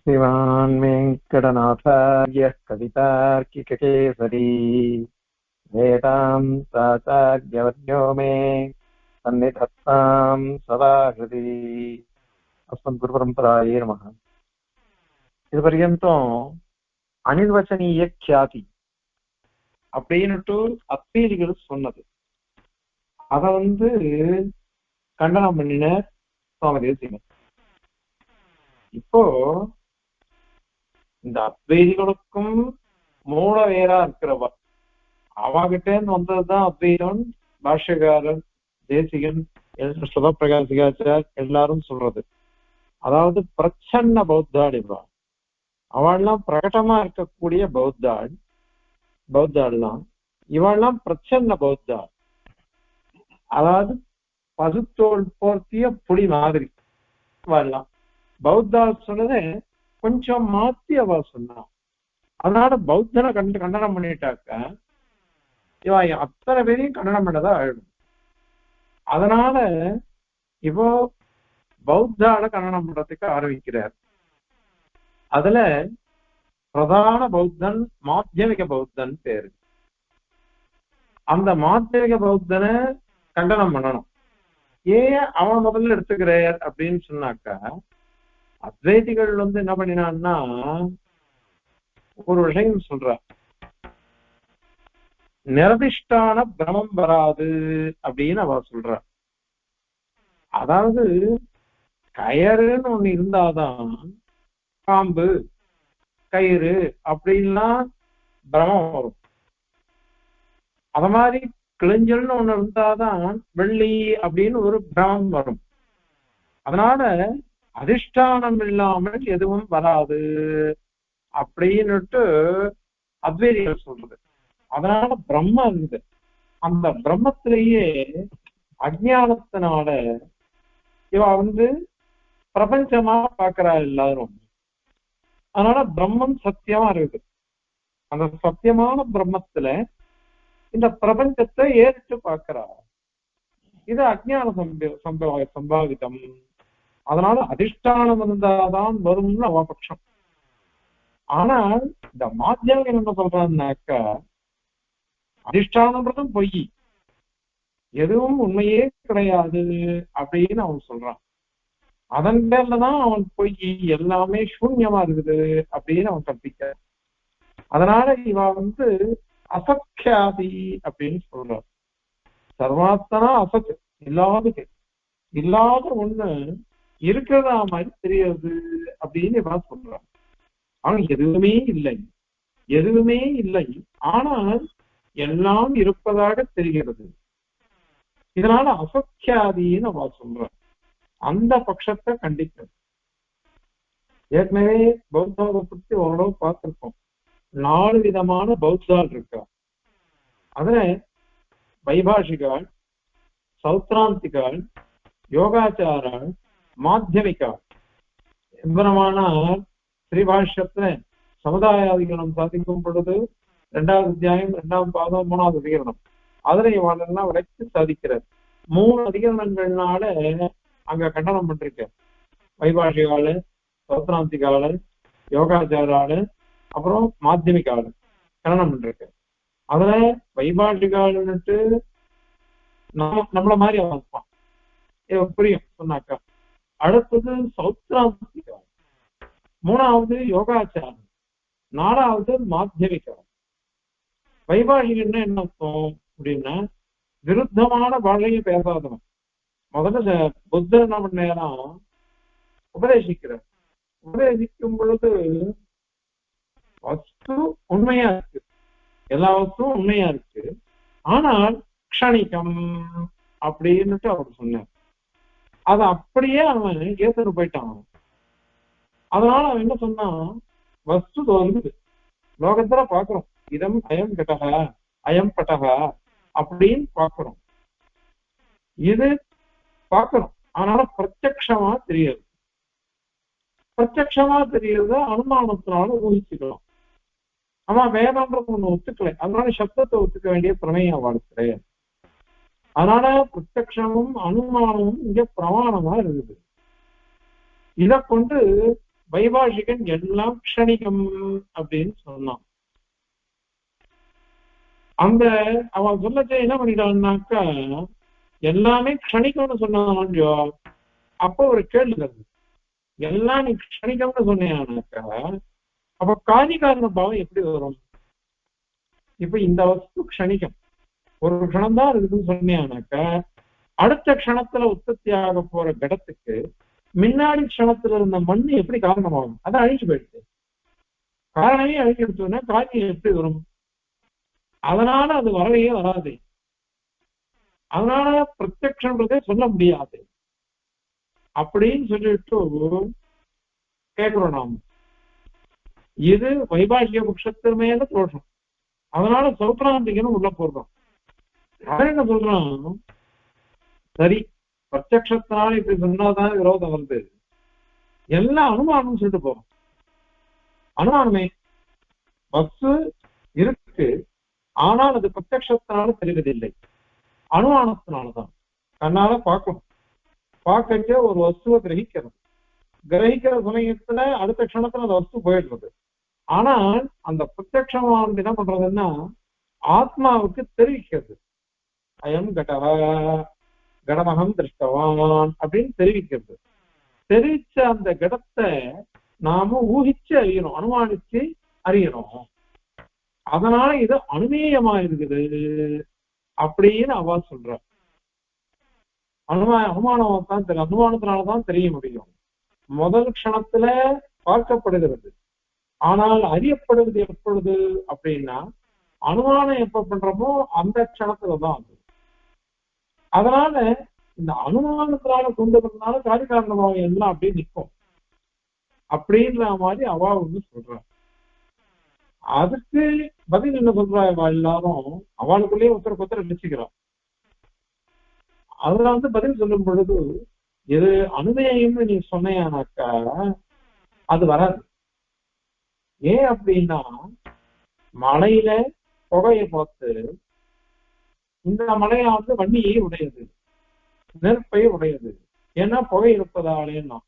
श्रीमान् वेङ्कटनाथार्यः कवितार्किककेसरी वेदान्ताचार्यवर्यो मे सन्निधत्तां सदा हृदि अस्मद्गुरुपरम्परायै नमः. இது பர்யந்தம் அனிர்வச்சனீய க்யாதி அப்படின்னுட்டு அத்வைதிகள் சொன்னது. அத கண்டனம் பண்ணின சுவாமி தேசிகன். இப்போ இந்த அத்வைதிகளுக்கும் மூல வேறா இருக்கிறவா அவகிட்ட இருந்து வந்ததுதான் அத்வைதம். பாஷ்யக்காரர் தேசிகன் சுதப்பிரகாசிகாச்சார் எல்லாரும் சொல்றது. அதாவது பிரச்சன்ன பௌத்தாள் இவா, அவள்லாம் பிரகடமா இருக்கக்கூடிய பௌத்தாள்லாம் இவள்லாம் பிரச்சன்ன பௌத்தாள். அதாவது பசுத்தோல் போர்த்திய புலி மாதிரி வரலாம். பௌத்தாள் சொன்னதை கொஞ்சம் மாத்தி அவ சொன்னான். அதனால பௌத்தனை கண்டனம் பண்ணிட்டாக்க இவ அத்தனை பேரையும் கண்டனம் பண்ணதான் ஆயிடும். அதனால இப்போ பௌத்தால கண்டனம் பண்றதுக்கு ஆரம்பிக்கிறார். அதுல பிரதான பௌத்தன் மாத்தியமிக பௌத்தன் பேரு. அந்த மாத்தியமிக பௌத்தனை கண்டனம் பண்ணணும். ஏன் அவன் முதல்ல எடுத்துக்கிறார் அப்படின்னு சொன்னாக்கா, அத்வைதிகள் என்ன பண்ணினான்னா ஒரு விஷயம் சொல்ற, நிரதிஷ்டான பிரமம் வராது அப்படின்னு அவ சொல்ற. அதாவது கயறுன்னு ஒண்ணு இருந்தாதான் பாம்பு கயிறு அப்படின்லாம் பிரமம் வரும். அத மாதிரி கிழிஞ்சல்னு ஒண்ணு இருந்தாதான் வெள்ளி அப்படின்னு ஒரு பிரமம் வரும். அதனால அதிஷ்டானம் இல்லாமல் எதுவும் வராது அப்படின்னுட்டு அத்வைதிகள் சொல்றது. அதனால பிரம்ம இருக்குது. அந்த பிரம்மத்திலேயே அஜ்ஞானத்தினால இவ பிரபஞ்சமா பாக்குறா எல்லாரும். அதனால பிரம்மம் சத்தியமா இருக்குது. அந்த சத்தியமான பிரம்மத்துல இந்த பிரபஞ்சத்தை ஏறிட்டு பார்க்கிறா. இது அஜ்ஞான சம்பாவிதம். அதனால அதிஷ்டானம் இருந்தாதான் வரும்னு அவ பட்சம். ஆனால் இந்த மாத்தியம் என்ன சொல்றான்னாக்கா, அதிஷ்டானம்ன்றதும் பொய், எதுவும் உண்மையே கிடையாது அப்படின்னு அவன் சொல்றான். அதன் பேர்லதான் அவன் பொய், எல்லாமே சூன்யமா இருக்குது அப்படின்னு அவன் கற்பிக்க. அதனால இவ அசக்யாதி அப்படின்னு சொல்றான். சர்வாத்தனா அசத், இல்லாத ஒண்ணு இருக்கிறதா மாதிரி தெரியாது அப்படின்னு இவன் சொல்றான். அவன் எதுவுமே இல்லை, ஆனால் எல்லாம் இருப்பதாக தெரிகிறது. இதனால அசக்யாதின்னு அவ சொல்றான். அந்த பட்சத்தை கண்டிக்கிறது. ஏற்கனவே பௌத்தாவை பத்தி ஓரளவு பார்த்திருக்கோம். 4 விதமான பௌத்தாள் இருக்கா. அதுல வைபாஷிகாள், சௌத்ராந்திகாள், யோகாச்சாராள், மாத்தியமிகாள். விவரமான ஸ்ரீபாஷ்யத்துல சமுதாயாதிகரணம் சாதிக்கும் பொழுது 2வது அத்தியாயம் 2ஆம் பாதம் 3வது அதிகரணம் அதுல இவெல்லாம் விளக்கி சாதிக்கிறார். 3 அதிகரணங்கள்னால அங்க கண்டனம் பண்றிருக்க. வைபாஷிகாளு, சௌத்ராந்திகாளு, யோகாச்சாராளு, அப்புறம் மாத்தியமிகாளு கண்டனம் பண்றிருக்க. அதுல வைபாஷிகாளுன்னுட்டு நம்மள மாதிரி அவன் இருப்பான், புரியும் சொன்னாக்கா. அடுத்தது சௌத்ராந்திகாள், 3வது யோகாச்சாரம், 4வது மாத்தியமிகாள். வைபாஷிகன்னா என்ன அர்த்தம் அப்படின்னா, விருத்தமான வாழ்க்கையை பேசாதவன். முதல்ல புத்தர் என்ன பண்ணா உபதேசிக்கிறார். உபதேசிக்கும் பொழுது வஸ்து உண்மையா இருக்கு, எல்லா வஸ்துவும் உண்மையா இருக்கு, ஆனால் க்ஷணிகம் அப்படின்னுட்டு அவர் சொன்னார். அது அப்படியே அவன் ஏத்துட்டு போயிட்டான். அதனால அவன் என்ன சொன்னான், வஸ்து தோல்வி லோகத்துல பாக்குறோம், இதம் அயம் கட்டக அயம் பட்டக அப்படின்னு பாக்குறோம். இது பாக்குறோம், அதனால பிரத்யக்ஷமா தெரியாது. பிரத்யக்ஷமா தெரியறத அனுமானத்தினால ஊகிச்சுக்கலாம். ஆனா வேதான்றது ஒண்ணு ஒத்துக்கல, அதனால சப்தத்தை ஒத்துக்க வேண்டிய பிரமேயம் அவளுக்கு கிடையாது. அதனால பிரத்யக்ஷமும் அனுமானமும் இங்க பிரமாணமா இருக்குது. இதை கொண்டு வைபாஷிகன் எல்லாம் க்ஷணிகம் அப்படின்னு சொன்னான். அந்த அவன் சொல்லச்சே என்ன பண்ணிட்டான்னாக்கா எல்லாமே க்ஷணிகம்னு சொன்னான்யோ. அப்போ ஒரு கேள்வி வருது, எல்லாம் நீ க்ஷணிகம்னு சொன்னாக்கா அப்ப காரிகாரண பாவம் எப்படி வரும்? இப்ப இந்த வஸ்து க்ஷணிகம், ஒரு க்ஷணம் தான் இருக்குதுன்னு சொன்னாக்கா அடுத்த க்ஷணத்துல உற்பத்தி ஆக போற கடத்துக்கு முன்னாடி க்ஷணத்துல இருந்த மண் எப்படி காரணமாகும்? அதான் அழிஞ்சு போயிடுச்சு. காரணமே அழிஞ்சிடுச்சுன்னா காரியம் எப்படி வரும்? அதனால அது வரவே வராது. அதனால பிரத்யக்ஷன்றதே சொல்ல முடியாது அப்படின்னு சொல்லிட்டு கேட்கிறோம் நாம். இது வைபாஷிக பட்சத்தின் மேல தோஷம். அதனால சௌத்ராந்திகன்னு உள்ள போடுறோம். அவன் என்ன சொல்றான், சரி பிரத்யக்ஷத்தினால இப்படி சொன்னாதான் விரோதம் வருது, எல்லாம் அனுமானம் சொல்லிட்டு போறோம். அனுமானமே வஸ்து இருக்கு, ஆனால் அது பிரத்யக்ஷத்தினால தெரிவதில்லை, அனுமானத்தினாலதான். கண்ணால பார்க்கணும், பார்க்க ஒரு வஸ்துவை கிரகிக்கிறது, கிரகிக்கிற சமயத்துல அடுத்த க்ஷணத்துல அந்த வஸ்து போயிடுறது. ஆனால் அந்த பிரத்யக்ஷமானது என்ன பண்றதுன்னா ஆத்மாவுக்கு தெரிவிக்கிறது. அயம் கடவா கடமகம் திருஷ்டவான் அப்படின்னு தெரிவிக்கிறது. தெரிவிச்ச அந்த கடத்தை நாம ஊகிச்சு அறியணும், அனுமானிச்சு அறியணும். அதனால இது அனுமேயமா இருக்குது அப்படின்னு அவ சொல்ற. அனுமானம் தான் தெரியும், அனுமானத்தினாலதான் தெரிய முடியும். முதல் க்ஷணத்துல பார்க்கப்படுகிறது, ஆனால் அறியப்படுவது எப்பொழுது அப்படின்னா அனுமானம் எப்ப பண்றோமோ அந்த க்ஷணத்துலதான் அது. அதனால இந்த அனுமானத்தினால கொண்டு வரதுனால காரிகாரணமாகும் எல்லாம் அப்படியே நிற்கும் அப்படின்ற மாதிரி அவா வந்து சொல்ற. அதுக்கு பதில் என்ன சொல்றா, எல்லாரும் அவளுக்குள்ளேயே ஒருத்தருக்கு நினைச்சுக்கிறான். அதுல வந்து பதில் சொல்லும் பொழுது எது அனுமேயம்னு நீ சொன்னையானாக்கா அது வராது. ஏன் அப்படின்னா மலையில புகையை பார்த்து இந்த மலையா வந்து வன்னியை உடையது, நெருப்பை உடையது, ஏன்னா புகை இருப்பதாலேன்னா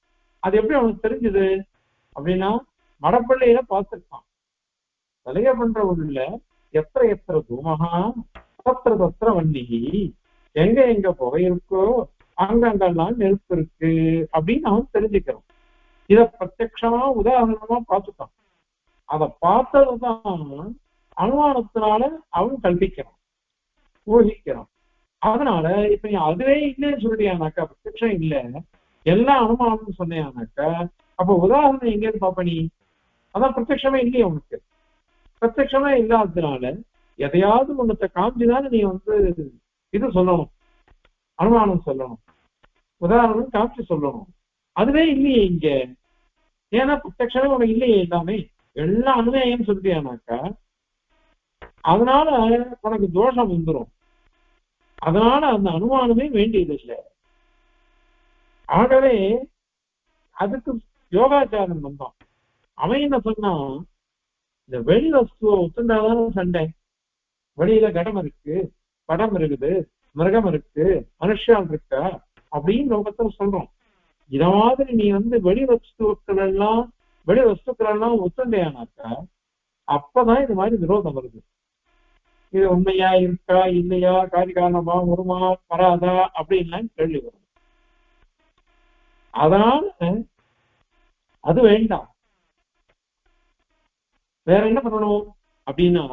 அது எப்படி அவனுக்கு தெரிஞ்சது அப்படின்னா மடப்பள்ளியில பார்த்துருக்கான். தலைய பண்ற உள்ள எத்திர எத்திர தூமகா தத்திர தத்திர வன்னிகி, எங்க எங்க புகை இருக்கோ அங்கங்கெல்லாம் நெருப்பு இருக்கு அப்படின்னு அவன் தெரிஞ்சுக்கிறான். இத பிரத்யக்ஷமா உதாரணமா பார்த்துட்டான். அதை பார்த்ததுதான் அனுமானத்தினால அவன் கல்பிக்கிறான், ஊகிக்கிறான். அதனால இப்ப நீ அதுவே இல்லைன்னு சொல்லியானாக்கா, பிரத்யக்ஷம் இல்லை எல்லாம் அனுமானம்னு சொன்னியானாக்கா அப்ப உதாரணம் எங்கேன்னு பாப்ப நீ? அதான் பிரத்யக்ஷமே இல்லையே உனக்கு. பிரத்யக்ஷமே இல்லாததுனால எதையாவது ஒன்னத்தை காமிச்சுதானே நீ வந்து இது சொல்லணும், அனுமானம் சொல்லணும், உதாரணம் காமிச்சு சொல்லணும். அதுவே இல்லையே இங்க. ஏன்னா பிரத்யக்ஷமே உனக்கு இல்லையே, எல்லாமே எல்லாம் அனுமேயம் சொல்லியானாக்கா அதனால உனக்கு தோஷம் வந்துடும். அதனால அந்த அனுமானமே வேண்டியது இல்லை. ஆகவே அதுக்கு யோகாச்சாரம் வந்தான். அவன் என்ன சொன்னா, இந்த வெளி வஸ்துவ ஒத்துண்டாதான சண்டை. வெளியில கடம் இருக்கு, படம் இருக்குது, மிருகம் இருக்கு, மனுஷால் இருக்கா அப்படின்னு லோகத்துல சொல்றோம். இத மாதிரி நீ வந்து வெளி வஸ்துக்கள் எல்லாம் ஒத்துண்டையானாக்கா அப்பதான் இது மாதிரி விரோதம் வருது. இது உண்மையா இருக்கா இல்லையா, காரிகாரணமா வருமா வராதா அப்படின்லாம் கேள்வி வரும். அதனால அது வேண்டாம். வேற என்ன பண்ணணும் அப்படின்னா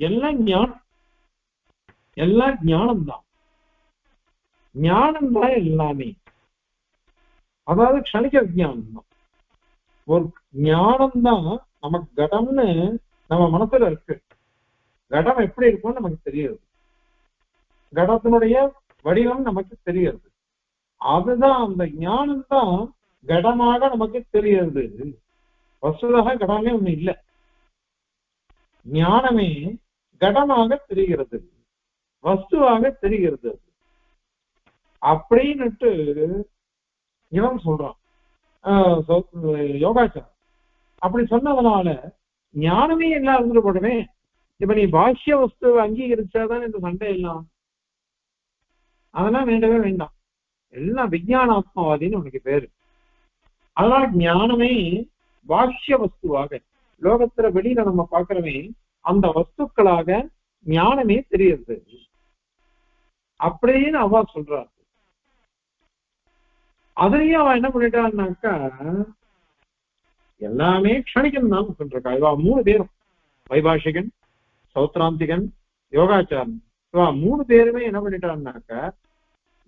எல்லாம் ஞானம், எல்லாம் ஞானம்தான். ஞானம் தான் எல்லாமே. அதாவது க்ஷணிக விஞ்ஞானம் தான். ஒரு ஞானம்தான் நமக்கு கடம்னு நம்ம மனசுல இருக்கு. கடம் எப்படி இருக்கும்னு நமக்கு தெரியுது, கடத்தினுடைய வடிவம் நமக்கு தெரியுது. அதுதான் அந்த ஞானம் தான் கடமாக நமக்கு தெரியுது. வசுதாக கடமே ஒண்ணு இல்லை, ஞானமே கடமாக தெரிகிறது, வஸ்துவாக தெரிகிறது அப்படின்னுட்டு இவன் சொல்றான் யோகாச்சாரம். அப்படி சொன்னதுனால ஞானமே எல்லாம் இருந்துட்டு போடுமே. இப்ப நீ பாஷ்ய வஸ்துவை அங்கீகரிச்சாதான் இந்த சண்டை எல்லாம். அதெல்லாம் வேண்டவே வேண்டாம், எல்லாம் விஞ்ஞானாத்மவாதின்னு உனக்கு பேரு. அதனால ஞானமே பாஷ்ய வஸ்துவாக லோகத்துல வெளியில நம்ம பாக்குறவே அந்த வஸ்துக்களாக ஞானமே தெரியுது அப்படின்னு அவ சொல்றாரு. அதையும் அவ என்ன பண்ணிட்டான்னாக்கா எல்லாமே க்ஷணிகம் தான் சொல்றா. இவா 3 பேரும் வைபாஷிகன், சௌத்ராந்திகன், யோகாச்சாரன், இவா 3 பேருமே என்ன பண்ணிட்டான்னாக்கா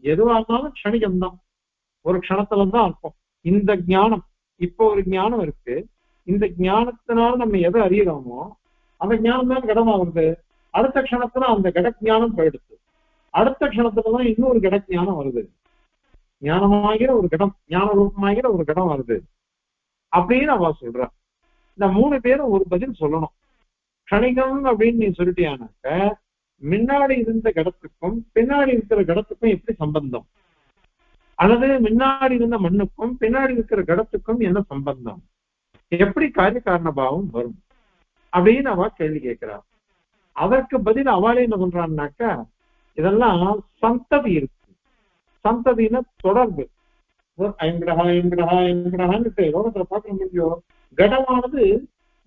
எதுவா இருந்தாலும் க்ஷணிகம் தான், ஒரு க்ஷணத்துலதான் இருக்கும். இந்த ஞானம் இப்போ ஒரு ஞானம் இருக்கு, இந்த ஞானத்தினால நம்ம எதை அறியறோமோ அந்த ஞானம் தான் கடமா வருது. அடுத்த க்ஷணத்துல அந்த கட ஞானம் போயிடுது, அடுத்த க்ஷணத்துலதான் இன்னொரு கட ஞானம் வருது, ஞானமாகிற ஒரு கடம், ஞான ரூபமாகிற ஒரு கடம் வருது அப்படின்னு அவ சொல்ற. இந்த 3 பேரும் ஒரு பதில் சொல்லணும். க்ஷணிகம் அப்படின்னு நீ சொல்லிட்டியானாக்க முன்னாடி இருந்த கடத்துக்கும் பின்னாடி இருக்கிற கடத்துக்கும் எப்படி சம்பந்தம், அல்லது முன்னாடி இருந்த மண்ணுக்கும் பின்னாடி இருக்கிற கடத்துக்கும் என்ன சம்பந்தம், எப்படி காரிய காரண பாவம் வரும் அப்படின்னு அவ கேள்வி கேட்கிறார். அதற்கு பதில் அவளே என்ன சொல்றான்னாக்கா இதெல்லாம் சந்ததி இருக்கு. சந்ததினா தொடர்பு. லோகத்துல பார்க்க முடியும், கடமானது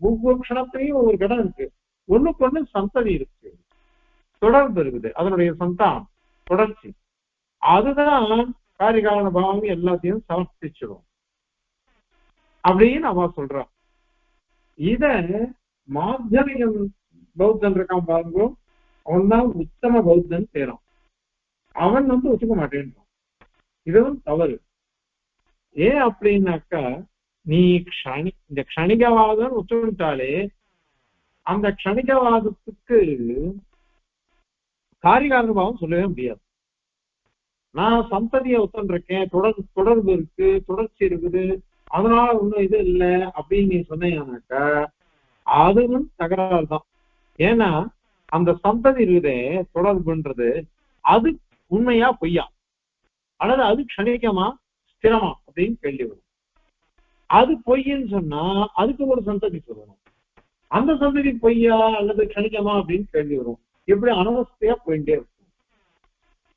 ஒவ்வொரு க்ஷணத்திலையும் ஒவ்வொரு கடம் இருக்கு, ஒண்ணுக்கு ஒண்ணு சந்ததி இருக்கு, தொடர்பு இருக்குது, அதனுடைய சந்தானம் தொடர்ச்சி. அதுதான் காரிகாரண பாவம் எல்லாத்தையும் சமர்ப்பிச்சிடும் அப்படின்னு அவ சொல்றான். இத மாத்தியமிகம் பௌத்தன் இருக்கான் பாருங்க, அவன் தான் உத்தம பௌத்தன் பேரான். அவன் ஒத்துக்க மாட்டேன்றான். இதுவும் தவறு. ஏன் அப்படின்னாக்கா நீ இந்த க்ஷணிகவாதம் ஒத்துக்கிட்டாலே அந்த க்ஷணிகவாதத்துக்கு காரிகாரண பாவம் சொல்லவே முடியாது. நான் சந்ததியை ஒத்துருக்கேன், தொடர்பு இருக்கு, தொடர்ச்சி இருக்குது, அதனால ஒண்ணும் இது இல்லை அப்படின்னு நீ சொன்னீங்கன்னாக்கா அதுவும் தகராறு தான். ஏன்னா அந்த சந்ததி இருக்குதே தொடர்புன்றது அது உண்மையா பொய்யா, அல்லது அது க்ஷணிகமா ஸ்திரமா அப்படின்னு கேள்வி வரும். அது பொய்ன்னு சொன்னா அதுக்கு ஒரு சந்ததி சொல்லணும், அந்த சந்ததி பொய்யா அல்லது க்ஷணிகமா அப்படின்னு கேள்வி வரும். எப்படி அனவஸ்தையா போயிட்டே இருக்கும்,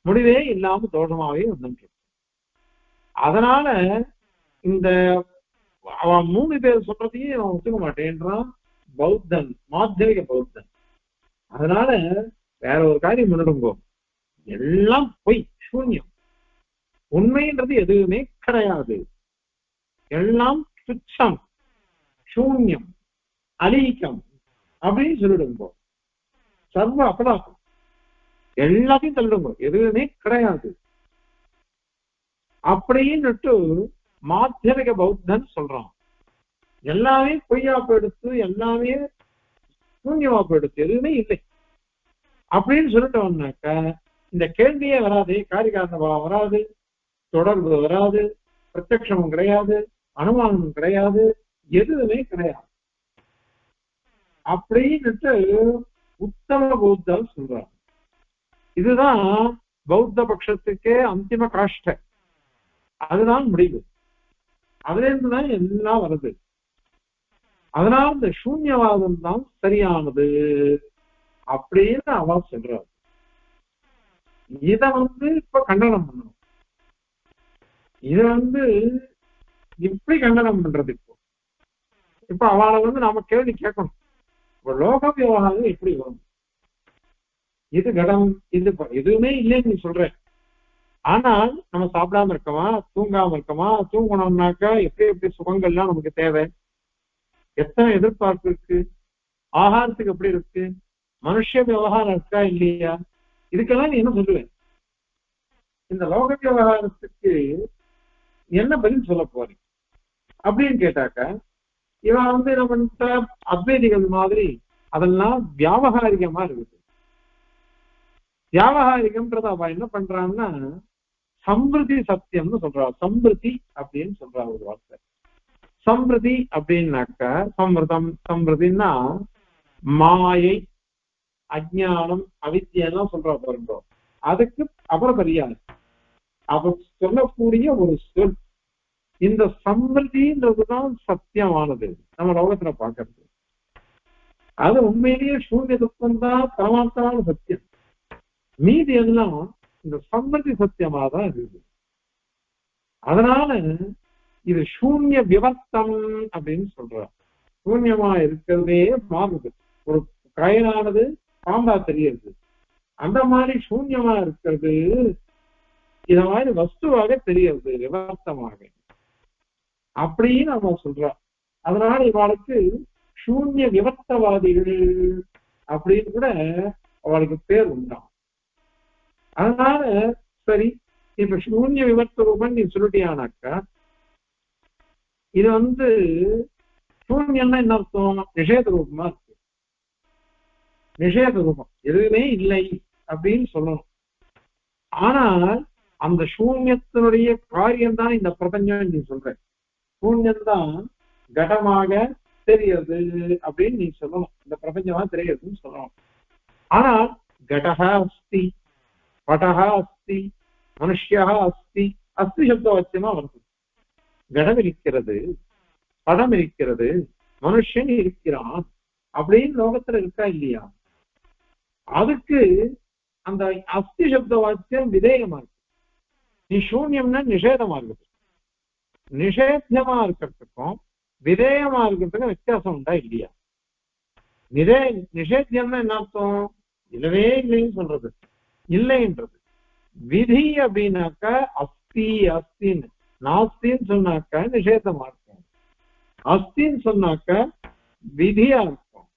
முடிவே இல்லாம தோஷமாவே வந்து. அதனால இந்த அவன் 3 பேர் சொல்றதையும் அவன் ஒத்துக்க மாட்டேன்றான் பௌத்தன், மாத்தியமிக பௌத்தன். அதனால வேற ஒரு காரியம் முன்னிடுங்கோ, எல்லாம் பொய், சூன்யம், உண்மைன்றது எதுவுமே கிடையாது, எல்லாம் துச்சம், சூன்யம், அலீக்கம் அப்படின்னு சொல்லிடுங்கோ. சர்வ அபலாசம், எல்லாத்தையும் தள்ளிடுங்க, எதுவுமே கிடையாது அப்படின்னுட்டு மாத்தியமிக பௌத்தன் சொல்றான். எல்லாமே பொய்யா போயிடுத்து, எல்லாமே சூன்யமா போயிடுத்து, எதுவுமே இல்லை அப்படின்னு சொல்லிட்டோம்னாக்க இந்த கேள்வியே வராது, காரிகாரண பாவம் வராது, தொடர்பு வராது, பிரத்யக்ஷமும் கிடையாது, அனுமானமும் கிடையாது, எதுவுமே கிடையாது அப்படின்னுட்டு உத்தம பௌத்தர் சொல்றார். இதுதான் பௌத்த பட்சத்துக்கே அந்திம காஷ்ட, அதுதான் முடிவு, அதுல இருந்துதான் எல்லாம் வருது. அதனால இந்த சூன்யவாதம் தான் சரியானது அப்படின்னு அவ சொல்றாரு. இத இப்ப கண்டனம் பண்ணணும். இத எப்படி கண்டனம் பண்றது? இப்ப அவளை நாம கேள்வி கேட்கணும், இப்ப லோக விவகாரம் எப்படி வரும், இது கடம், இது எதுவுமே இல்லைன்னு நீ சொல்ற, ஆனால் நம்ம சாப்பிடாம இருக்கமா, தூங்காம இருக்கமா, தூங்கணும்னாக்கா எப்படி எப்படி சுகங்கள்லாம் நமக்கு தேவை, எத்தனை எதிர்பார்ப்பு இருக்கு, ஆகாரத்துக்கு எப்படி இருக்கு, மனுஷ விவகாரம் இருக்கா இல்லையா, இதுக்கெல்லாம் நீ என்ன சொல்லுவேன்? இந்த லோக விவகாரத்துக்கு என்ன பதில் சொல்ல போறீங்க அப்படின்னு கேட்டாக்கா இவன் நம்ம அத்வைதிகள் மாதிரி அதெல்லாம் வியாபகாரிகமா இருக்குது. வியாபகாரிகம்ன்றத அவ என்ன பண்றான்னா சம்பிருதி சத்தியம்னு சொல்றா. சம்பிருதி அப்படின்னு சொல்றா ஒரு வார்த்தை. சம்பிருதி அப்படின்னாக்கா சம்பிரதம், சம்பிருதின்னா மாயை, அஜ்ஞானம், அவித்யெல்லாம் சொல்றா பாருங்க, அதுக்கு அபரபரியாது அவ சொல்லக்கூடிய ஒரு சொல். இந்த சம்பிருதின்றதுதான் சத்தியமானது நம்ம லோகத்துல பாக்குறது. அது உண்மையிலேயே சூன்ய துக்கம் தான் பரமாத்மான சத்தியம். மீதி எல்லாம் இந்த சம்பிருதி சத்தியமா தான் இருக்குது. அதனால இது சூன்ய விவர்த்தம் அப்படின்னு சொல்றார். சூன்யமா இருக்கிறதே மாறுது. ஒரு கயனானது பாம்பா தெரியுது, அந்த மாதிரி சூன்யமா இருக்கிறது இத மாதிரி வஸ்துவாக தெரியுது விவர்த்தமாக அப்படின்னு நம்ம சொல்றோம். அதனால இவளுக்கு சூன்ய விவர்த்தவாதிகள் அப்படின்னு கூட அவளுக்கு பேர் உண்டாம். அதனால சரி, இப்ப சூன்ய விவர்த்த ரூபம் நீ சொல்லிட்டியானாக்கா, இது சூன்யம்னா என்ன அர்த்தம்? நிஷேத ரூபமா இருக்கு. நிஷேத ரூபம் எதுவுமே இல்லை அப்படின்னு சொல்லணும். ஆனால் அந்த சூன்யத்தினுடைய காரியம்தான் இந்த பிரபஞ்சம் நீ சொல்ற. சூன்யம்தான் கடமாக தெரியுது அப்படின்னு நீ சொல்லணும். இந்த பிரபஞ்சமா தெரியுதுன்னு சொல்லணும். ஆனால் கடகா அஸ்தி, படகா அஸ்தி, மனுஷியா அஸ்தி, அஸ்தி சப்த வச்சமா வருது. கடம் இருக்கிறது, படம் இருக்கிறது, மனுஷன் இருக்கிறான் அப்படின்னு லோகத்துல இருக்கா இல்லையா? அதுக்கு அந்த அஸ்தி சப்த வாக்கியம் விதேயமா இருக்கு. நீ சூன்யம்னா நிஷேதமா இருக்குது. நிஷேத்தியமா இருக்கிறதுக்கும் விதேயமா இருக்கிறதுக்கும் வித்தியாசம் உண்டா இல்லையா? நிஷேத்தியம்னா என்ன அர்த்தம்? இல்லவே இல்லைன்னு சொல்றது, இல்லைன்றது. விதி அப்படின்னாக்கா அஸ்தி அஸ்தின்னு, நாஸ்தின்னு சொன்னாக்கா நிஷேதமா இருக்கும், அஸ்தின்னு சொன்னாக்கா விதியா இருக்கும்.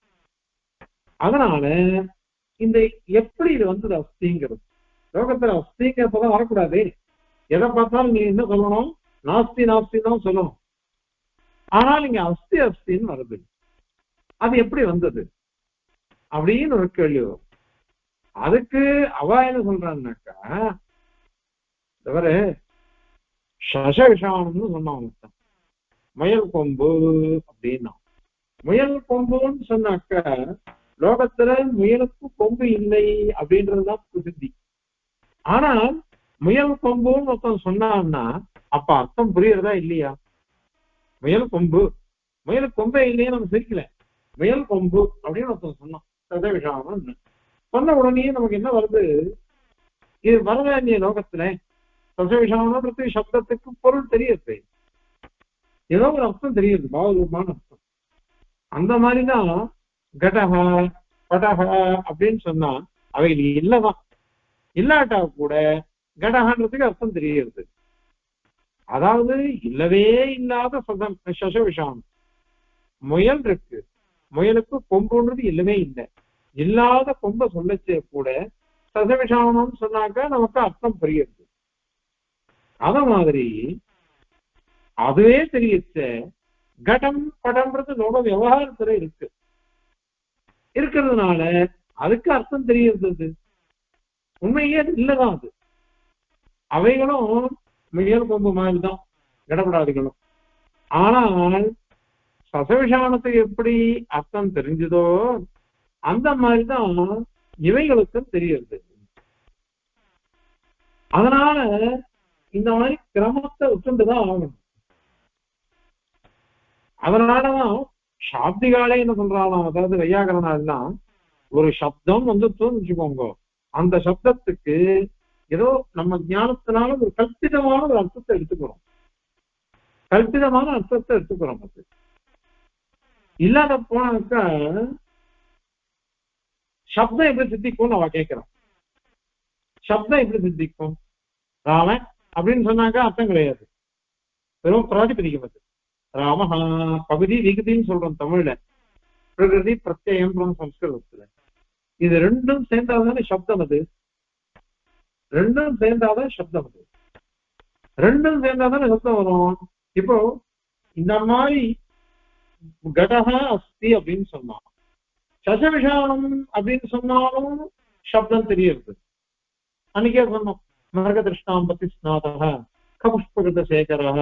அதனால இந்த எப்படி இது வந்தது அஸ்திங்கிறது? லோகத்துல அஸ்திங்கிறப்பதான் வரக்கூடாது. எதை பார்த்தாலும் நீ என்ன சொல்லணும்? நாஸ்தி நாஸ்தி தான் சொல்லணும். ஆனால் இங்க அஸ்தி அஸ்தின்னு வருது. அது எப்படி வந்தது அப்படின்னு ஒரு கேள்வி வரும். அதுக்கு அவ என்ன சொல்றான்னாக்கா, தவிர சச விஷானம்னு சொன்னான், முயல் கொம்பு அப்படின்னா. முயல் கொம்புன்னு சொன்னாக்க லோகத்துல முயலுக்கு கொம்பு இல்லை அப்படின்றதுதான் பிரசித்தி. ஆனால் முயல் கொம்புன்னு ஒருத்தன் சொன்னான்னா அப்ப அர்த்தம் புரியறதா இல்லையா? முயல் கொம்பு, முயலுக்கு கொம்பே இல்லையே நம்ம சிரிக்கல, முயல் கொம்பு அப்படின்னு ஒருத்தன் சொன்னான் சச விஷானம் சொன்ன உடனே நமக்கு என்ன வருது? இது வரவே இல்லையே லோகத்துல. சச விஷானம்ன்றது சப்தத்துக்கு பொருள் தெரியுது, ஏதோ ஒரு அர்த்தம் தெரியுது, பாவரூபமான அர்த்தம். அந்த மாதிரிதான் கடக படக அப்படின்னு சொன்னா அவைகள் இல்லதான். இல்லாட்டா கூட கடகன்றதுக்கு அர்த்தம் தெரியுது. அதாவது இல்லவே இல்லாத சச விஷானம். முயல் இருக்கு, முயலுக்கு கொம்புன்றது இல்லவே இல்லை. இல்லாத கொம்பை சொல்லச்சே கூட சச விஷானம்னு சொன்னாக்க நமக்கு அர்த்தம் புரியுது. அத மாதிரி அதுவே தெரியுச்ச கடம் படம்ன்றது லோக விவகாரத்துல இருக்கிறதுனால அதுக்கு அர்த்தம் தெரியுது. உண்மையே இல்லதான் அது. அவைகளும் முயல் கொம்பு மாதிரிதான் கடப்படாதுகளும். ஆனால் சசவிஷானத்துக்கு எப்படி அர்த்தம் தெரிஞ்சதோ அந்த மாதிரிதான் இவைகளுக்கும் தெரியுது. அதனால இந்த மாதிரி கிரமத்தை விட்டுண்டுதான் ஆகணும். அதனாலதான் சாப்திகாலே என்ன சொல்றாங்க, அதாவது வையாகரணம் ஒரு சப்தம் வச்சுக்கோங்க, அந்த சப்தத்துக்கு ஏதோ நம்ம ஞானத்தினால ஒரு கல்பிதமான ஒரு அர்த்தத்தை எடுத்துக்கிறோம். கல்பிதமான அர்த்தத்தை எடுத்துக்கிறோம். அது இல்லாத போனாக்கா சப்தம் எப்படி சித்திக்கும் அவ கேட்கிறோம். சப்தம் எப்படி சித்திக்கும்? ராமன் அப்படின்னு சொன்னாக்கா அர்த்தம் கிடையாது, வெறும் பிராதிபதிகம். அது ராமஹா பகுதி விகுதின்னு சொல்றோம் தமிழ்ல, பிரகிருதி பிரத்யம் சம்ஸ்கிருதத்துல. இது ரெண்டும் சேர்ந்தாதானே சப்தம். அது ரெண்டும் சேர்ந்தாதான் சப்தம். அது ரெண்டும் சேர்ந்தாதானே சப்தம் வரும். இப்போ இந்த மாதிரி கடக அஸ்தி அப்படின்னு சொன்னான், சசவிஷானம் அப்படின்னு சொன்னாலும் சப்தம் தெரியுது. அன்னைக்கே சொன்னோம், மர்க திருஷ்ணாம் பத்தி ஸ்நாதக கபுஷ்பகிருத சேகரக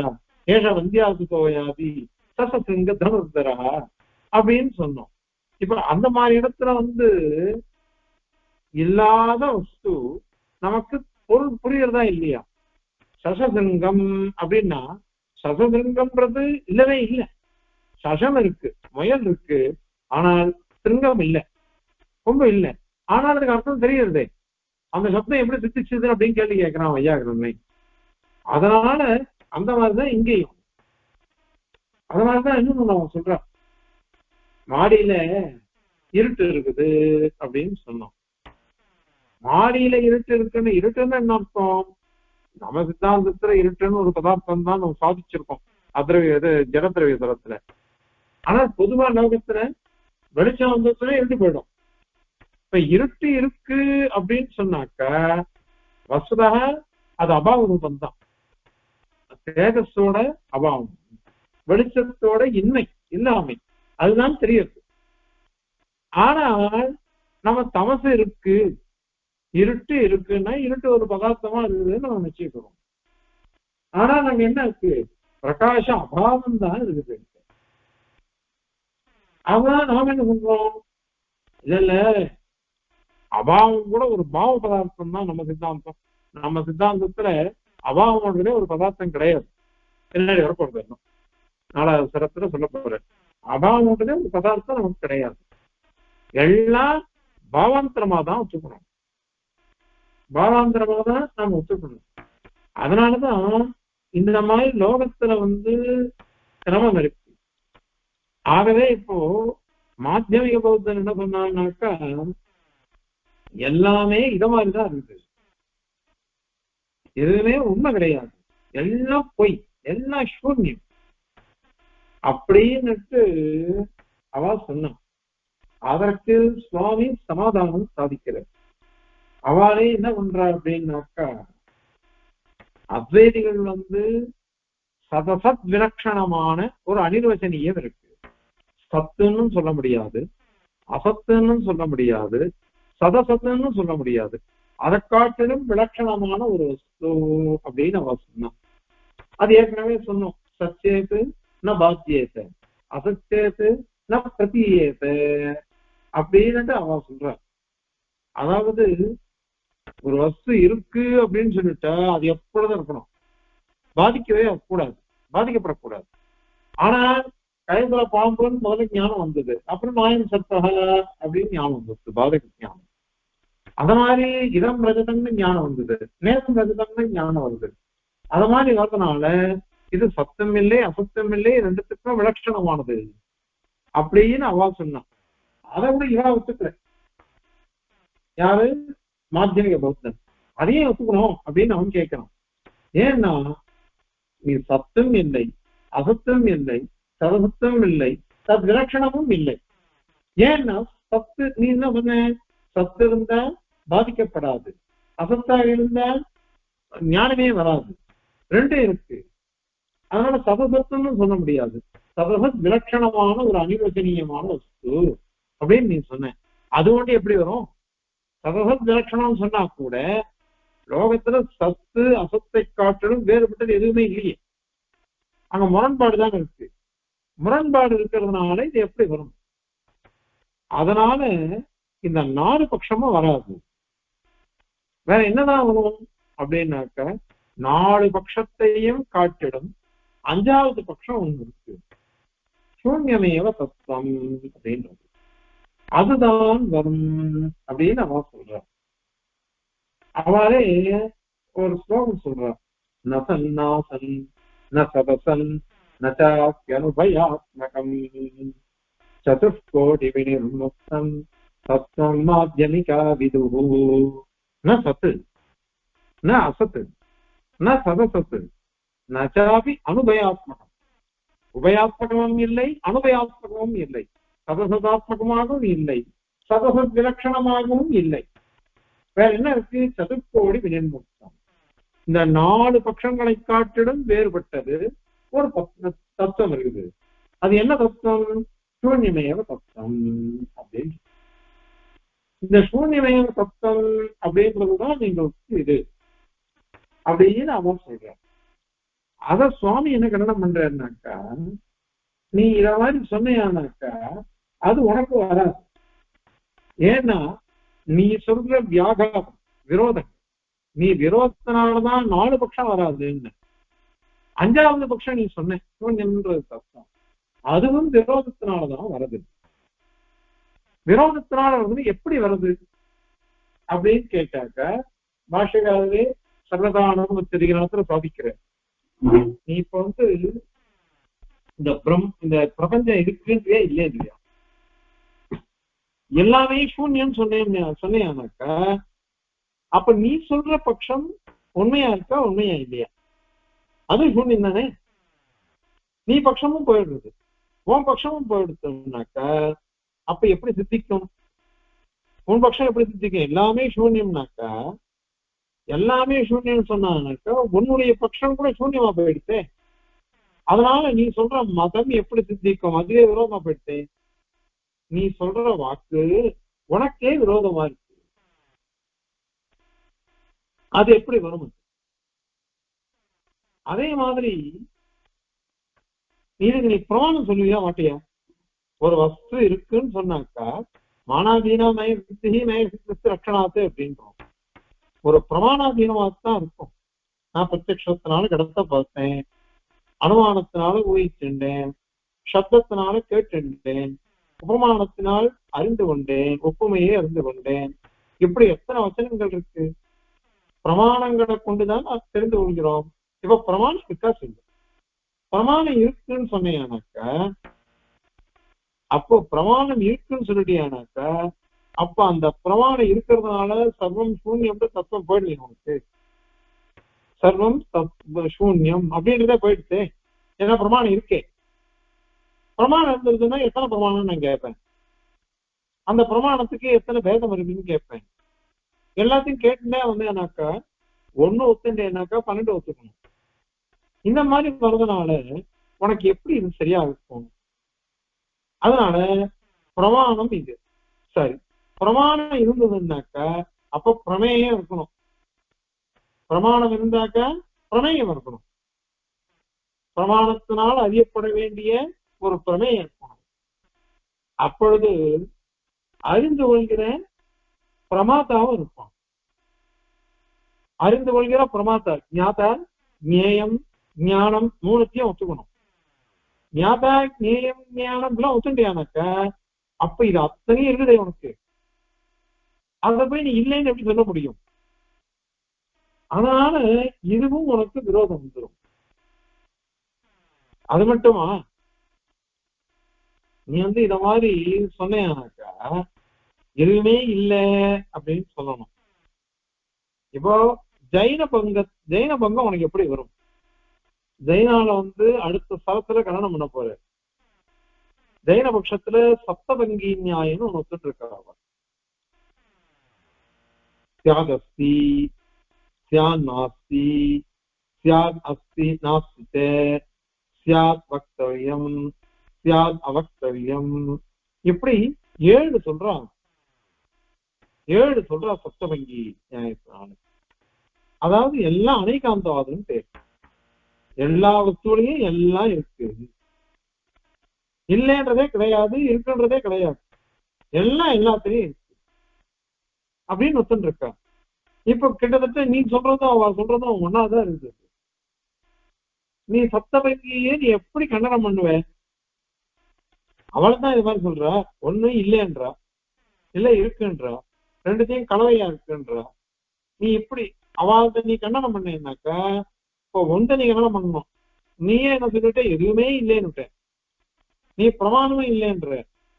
ஏஷ வந்தியாசுதோயாதி சசசிங்க தனுர்தரக அப்படின்னு சொன்னோம். இப்ப அந்த மாதிரி இடத்துல இல்லாத வஸ்து நமக்கு பொருள் புரியறதா இல்லையா? சசசிங்கம் அப்படின்னா சசசிங்கம்ன்றது இல்லவே இல்லை. சசம் இருக்கு, முயல் இருக்கு, ஆனால் சிங்கம் இல்லை, கொம்பு இல்லை. ஆனால் அதுக்கு அர்த்தம் தெரியுறதே. அந்த சப்தம் எப்படி சித்திச்சது அப்படின்னு கேள்வி கேட்கிறான் வையாகரனை. அதனால அந்த மாதிரிதான் இங்கேயும் அதனாலதான் இன்னும் நான் சொல்றேன், மாடியில இருட்டு இருக்குது அப்படின்னு சொன்னோம். மாடியில இருட்டு இருக்குன்னு, இருட்டுன்னு என்ன அர்த்தம்? நம்ம சித்தாந்தத்துல இருட்டுன்னு ஒரு பதார்த்தம் தான் நம்ம சாதிச்சிருக்கோம் அத்ரவிய இது ஜடத்திரவிய தளத்துல. ஆனா பொதுவா லோகத்துல வெளிச்சம் வந்ததுல இருட்டு போயிடும். இப்ப இருட்டு இருக்கு அப்படின்னு சொன்னாக்க வசுதாக அது அபாவ ரூபம் தான். தேஜஸோட அபாவம், வெளிச்சத்தோட இன்மை இல்லாமை, அதுதான் தெரியுது. ஆனால் நம்ம தமசு இருக்கு, இருட்டு இருக்குன்னா இருட்டு ஒரு பதார்த்தமா இருக்குதுன்னு நம்ம நிச்சயிக்கிறோம். ஆனா நாங்க என்ன இருக்கு, பிரகாச அபாவம் தான் இருக்குது. அதான் நாம என்ன பண்றோம், இல்ல இல்ல அபாவம் கூட ஒரு பாவ பதார்த்தம் தான் நம்ம சித்தாந்தம். நம்ம சித்தாந்தத்துல அபாவம் ஒரு பதார்த்தம் கிடையாது. பின்னாடி வரப்போறது 4வது சரத்துல சொல்ல போறேன். அபாவம் ஒரு பதார்த்தம் நமக்கு கிடையாது. எல்லாம் பாவாந்தரமா தான் ஒத்துக்கணும், பாவாந்தரமா தான் நாம ஒத்துக்கணும். அதனாலதான் இந்த மாதிரி லோகத்துல சிரமம் இருக்கு. ஆகவே இப்போ மாத்தியமிக பௌத்தன் என்ன பண்ணாங்கனாக்கா எல்லாமே இத மாதிரிதான் இருக்குது, எதுவுமே உண்மை கிடையாது, எல்லாம் பொய், எல்லாம் சூன்யம் அப்படின்னுட்டு அவ சொன்னான். அதற்கு சுவாமி சமாதானம் சாதிக்கிறார். அவளே என்ன பண்றா அப்படின்னாக்கா, அத்வைதிகள் சதசத் விலட்சணமான ஒரு அனிர்வச்சனீயம் இருக்கு. சத்துன்னு சொல்ல முடியாது, அசத்துன்னு சொல்ல முடியாது, சதசத்துன்னு சொல்ல முடியாது, அதை காட்டிலும் விலட்சணமான ஒரு வஸ்து அப்படின்னு அவ சொன்னான். அது ஏற்கனவே சொன்னோம். சச்சேத்து ந பாத்தியேத்த, அசச்சேத்து ந பிரதீயேத்த அப்படின்னுட்டு அவ சொல்ற. அதாவது ஒரு வஸ்து இருக்கு அப்படின்னு சொல்லிட்டா அது எப்பொழுதும் இருக்கணும், பாதிக்கவே கூடாது, பாதிக்கப்படக்கூடாது. ஆனா கயத்துல பாம்புன்னு முதல்ல ஞானம் வந்தது, அப்புறம் நாயம் சத்தக அப்படின்னு ஞானம் வந்தது, பாதக ஞானம். அத மாதிரி இதம் ரஜதம்னு ஞானம் வந்தது, நேசம் ரஜதம்னு ஞானம் வந்தது. அத மாதிரி வரதுனால இது சத்தம் இல்லை அசத்தம் இல்லை, ரெண்டுத்துக்கும் விலட்சணமானது அப்படின்னு அவா சொன்னான். அதை விட இவா ஒத்துக்கல. யாரு? மாத்தியமிக பௌத்தன். அதையும் ஒத்துக்கணும் அப்படின்னு அவன் கேட்கிறான். ஏன்னா நீ சத்தம் இல்லை, அசத்தம் இல்லை, சதசத்தம் இல்லை, தத் விலட்சணமும் இல்லை. ஏன்னா சத்து நீ என்ன பண்ண, சத்து இருந்தா பாதிக்கப்படாது, அசத்தா இருந்தா ஞானமே வராது, ரெண்டும் இருக்கு. அதனால சதசத்துன்னு சொல்ல முடியாது, சதசத் விலட்சணமான ஒரு அனிர்வச்சனீயமான வஸ்து அப்படின்னு நீ சொன்ன. அது ஒன்று எப்படி வரும்? சதசத் விலட்சணம்னு சொன்னா கூட லோகத்துல சத்து அசத்தை காட்டிலும் வேறுபட்டது எதுவுமே இல்லையே, அங்க முரண்பாடுதான் இருக்கு. முரண்பாடு இருக்கிறதுனால இது எப்படி வரும்? அதனால இந்த 4 பட்சமும் வராது. வேற என்னதான் வரும் அப்படின்னாக்க 4 பட்சத்தையும் காட்டிடும் 5வது பட்சம் ஒண்ணு இருக்கு, சூன்யமேவ தத்துவம் அப்படின்றது. அதுதான் வரும் அப்படின்னு அவன் சொல்றான். அவளே ஒரு ஸ்லோகம் சொல்றான். நசன்னாசன் ந சதசன் நனுபயாத்மகம் சதுஷ்கோடி விநிர்முக்தம் தத்துவம் மாத்தியமிகா விதுஹு. ந சத்து ந அசத்து ந சதசத்து நச்சாபி அனுபயாத்மகம். உபயாத்மகமும் இல்லை, அனுபயாத்மகமும் இல்லை, சதசதாத்மகமாகவும் இல்லை, சதசத் விலட்சணமாகவும் இல்லை. வேற என்ன இருக்கு? சதுர்கோடி விநிர்முக்தம். இந்த 4 பட்சங்களை காட்டிலும் வேறுபட்டது ஒரு தத்துவம் இருக்குது. அது என்ன தத்துவம்? சூன்யமேவ தத்துவம் அப்படின்னு. இந்த சூன்யமேவ தத்துவம் அப்படின்றதுதான் நீங்க இது அப்படின்னு அவன் சொல்ற. அத சுவாமி என்ன கண்டனம் பண்றாருனாக்கா, நீ இத மாதிரி சொன்னியானாக்கா அது உனக்கு வராது. ஏன்னா நீ சொல்ற வியாகாரம் விரோதம், நீ விரோதத்தினாலதான் 4 பட்சம் வராதுன்னு. 5வது பட்சம் நீ சொன்ன சூன்யம்ன்றது தத்துவம், அதுவும் விரோதத்தினாலதான் வருது. விரோதத்தினால வருது எப்படி வருது அப்படின்னு கேட்டாக்க பாஷைக்காகவே சர்வதானம் தெரிகிறத்துல சாதிக்கிற. நீ இப்ப இந்த பிரபஞ்சம் இருக்குன்றே இல்லையா இல்லையா, எல்லாமே சூன்யம் சொன்னேன்னாக்கா அப்ப நீ சொல்ற பட்சம் உண்மையா இருக்கா உண்மையா இல்லையா? அது சூன்யம் தானே. நீ பட்சமும் போயிடுறது, உன் பட்சமும் போயிடுச்சுனாக்கா அப்ப எப்படி சித்திக்கும்? உன் பட்சம் எப்படி சித்திக்கும்? எல்லாமே சூன்யம்னாக்கா, எல்லாமே சூன்யம் சொன்னானாக்கா உன்னுடைய பட்சம் கூட சூன்யமா போயிடுச்சு. அதனால நீ சொல்ற மதம் எப்படி சித்திக்கும்? அதுவே விரோதமா போயிடுச்சு. நீ சொல்ற வாக்கு உனக்கே விரோதமா இருக்கு, அது எப்படி வரும்? அதே மாதிரி இதுக்கு நீ பிரமாணம் சொல்லுவியா மாட்டியா? ஒரு வஸ்து இருக்குன்னு சொன்னாக்கா மானாதீன நய சித்தி நய சித்தி ரட்சணாத்து அப்படின்றோம். ஒரு பிரமாணாதீனமாகத்தான் இருக்கும். நான் பிரத்யக்ஷத்தினால கடத்த பார்த்தேன், அனுமானத்தினால ஊகிச்சுட்டேன், சப்தத்தினால கேட்டுட்டேன், உபமானத்தினால் அறிந்து கொண்டேன், ஒப்புமையே அறிந்து கொண்டேன். இப்படி எத்தனை வசனங்கள் இருக்கு? பிரமாணங்களை கொண்டுதான் நான் தெரிந்து கொள்கிறோம். இப்ப பிரமாணம் இருக்கா சொல்லு. பிரமாணம் இருக்குன்னு சொன்னேனாக்கா, அப்போ பிரமாணம் இருக்குன்னு சொல்லிட்டியானாக்கா அப்ப அந்த பிரமாணம் இருக்கிறதுனால சர்வம் சூன்யம் தத்துவம் போயிடுவீங்க. உனக்கு சர்வம் சூன்யம் அப்படின்றதே போயிடுச்சு. ஏன்னா பிரமாணம் இருக்கே. பிரமாணம் இருந்ததுன்னா எத்தனை பிரமாணம் நான் கேட்பேன், அந்த பிரமாணத்துக்கு எத்தனை பேதம் இருக்குன்னு கேட்பேன். எல்லாத்தையும் கேட்டுட்டே வந்தேனாக்கா 1 ஒத்துட்டேனாக்கா 12 ஒத்துக்கணும். இந்த மாதிரி வர்றதுனால உனக்கு எப்படி இது சரியா இருக்கும்? அதனால பிரமாணம் இது சரி. பிரமாணம் இருந்ததுன்னாக்கா அப்ப பிரமேயம் இருக்கணும். பிரமாணம் இருந்தாக்கா பிரமேயம் இருக்கணும். பிரமாணத்தினால் அறியப்பட வேண்டிய ஒரு பிரமேயம் இருக்கணும். அப்பொழுது அறிந்து கொள்கிற பிரமாதாவும் இருப்பான். அறிந்து கொள்கிற பிரமாத்தா ஞாதா ஞேயம் ஞானம் 3த்தையும் ஒத்துக்கணும். ஞாதா ஞேயம் ஞானம் எல்லாம் ஒத்துண்டியானாக்கா அப்ப இது அத்தனையும் இருக்குதே உனக்கு. அதை போய் நீ இல்லைன்னு எப்படி சொல்ல முடியும்? அதனால இதுவும் உனக்கு விரோதம் வந்துடும். அது மட்டுமா, நீ இத மாதிரி சொன்னாக்கா எதுவுமே இல்லை அப்படின்னு சொல்லணும். இப்போ ஜைன பங்கம் உனக்கு எப்படி வரும்? ஜெயினால அடுத்த ஸ்தலத்துல கல்யாணம் பண்ண போற. ஜெயின பட்சத்துல சப்தபங்கி நியாயம்னு ஒண்ணு ஒத்துட்டு இருக்காங்க. சியாதஸ்தி சியான் நாஸ்தி சியாத் அஸ்தி நாஸ்திதே சியாத் வக்தவ்யம் சியாத் அவக்தவ்யம் இப்படி 7 சொல்றாங்க. 7 சொல்றா சப்தபங்கி நியாயத்தினால. அதாவது எல்லாம் அனைகாந்தவாதம் பேர். எல்லா வஸ்துலையும் எல்லாம் இருக்கு, இல்லைன்றதே கிடையாது, இருக்குன்றதே கிடையாது, எல்லாம் எல்லாத்திலையும் இருக்கு அப்படின்னு ஒத்துன்னு இருக்கா. இப்ப கிட்டத்தட்ட நீ சொல்றதும் அவ சொல்றதும் ஒன்னாதான் இருக்குது. நீ சப்தபங்கியே நீ எப்படி கண்டனம் பண்ணுவ? அவள்தான் இது மாதிரி சொல்றா. ஒண்ணு இல்லைன்றா, இல்ல இருக்குன்றா, ரெண்டுத்தையும் கலவையா இருக்குன்றா. நீ எப்படி அவள்கிட்ட நீ கண்டனம் பண்ணாக்கா இப்போ ஒன்றை நீ கண்டனம் பண்ணணும். நீயே என்ன சொல்லிட்ட? எதுவுமே இல்லைன்னு. நீ பிரமாணமே இல்லைன்ற.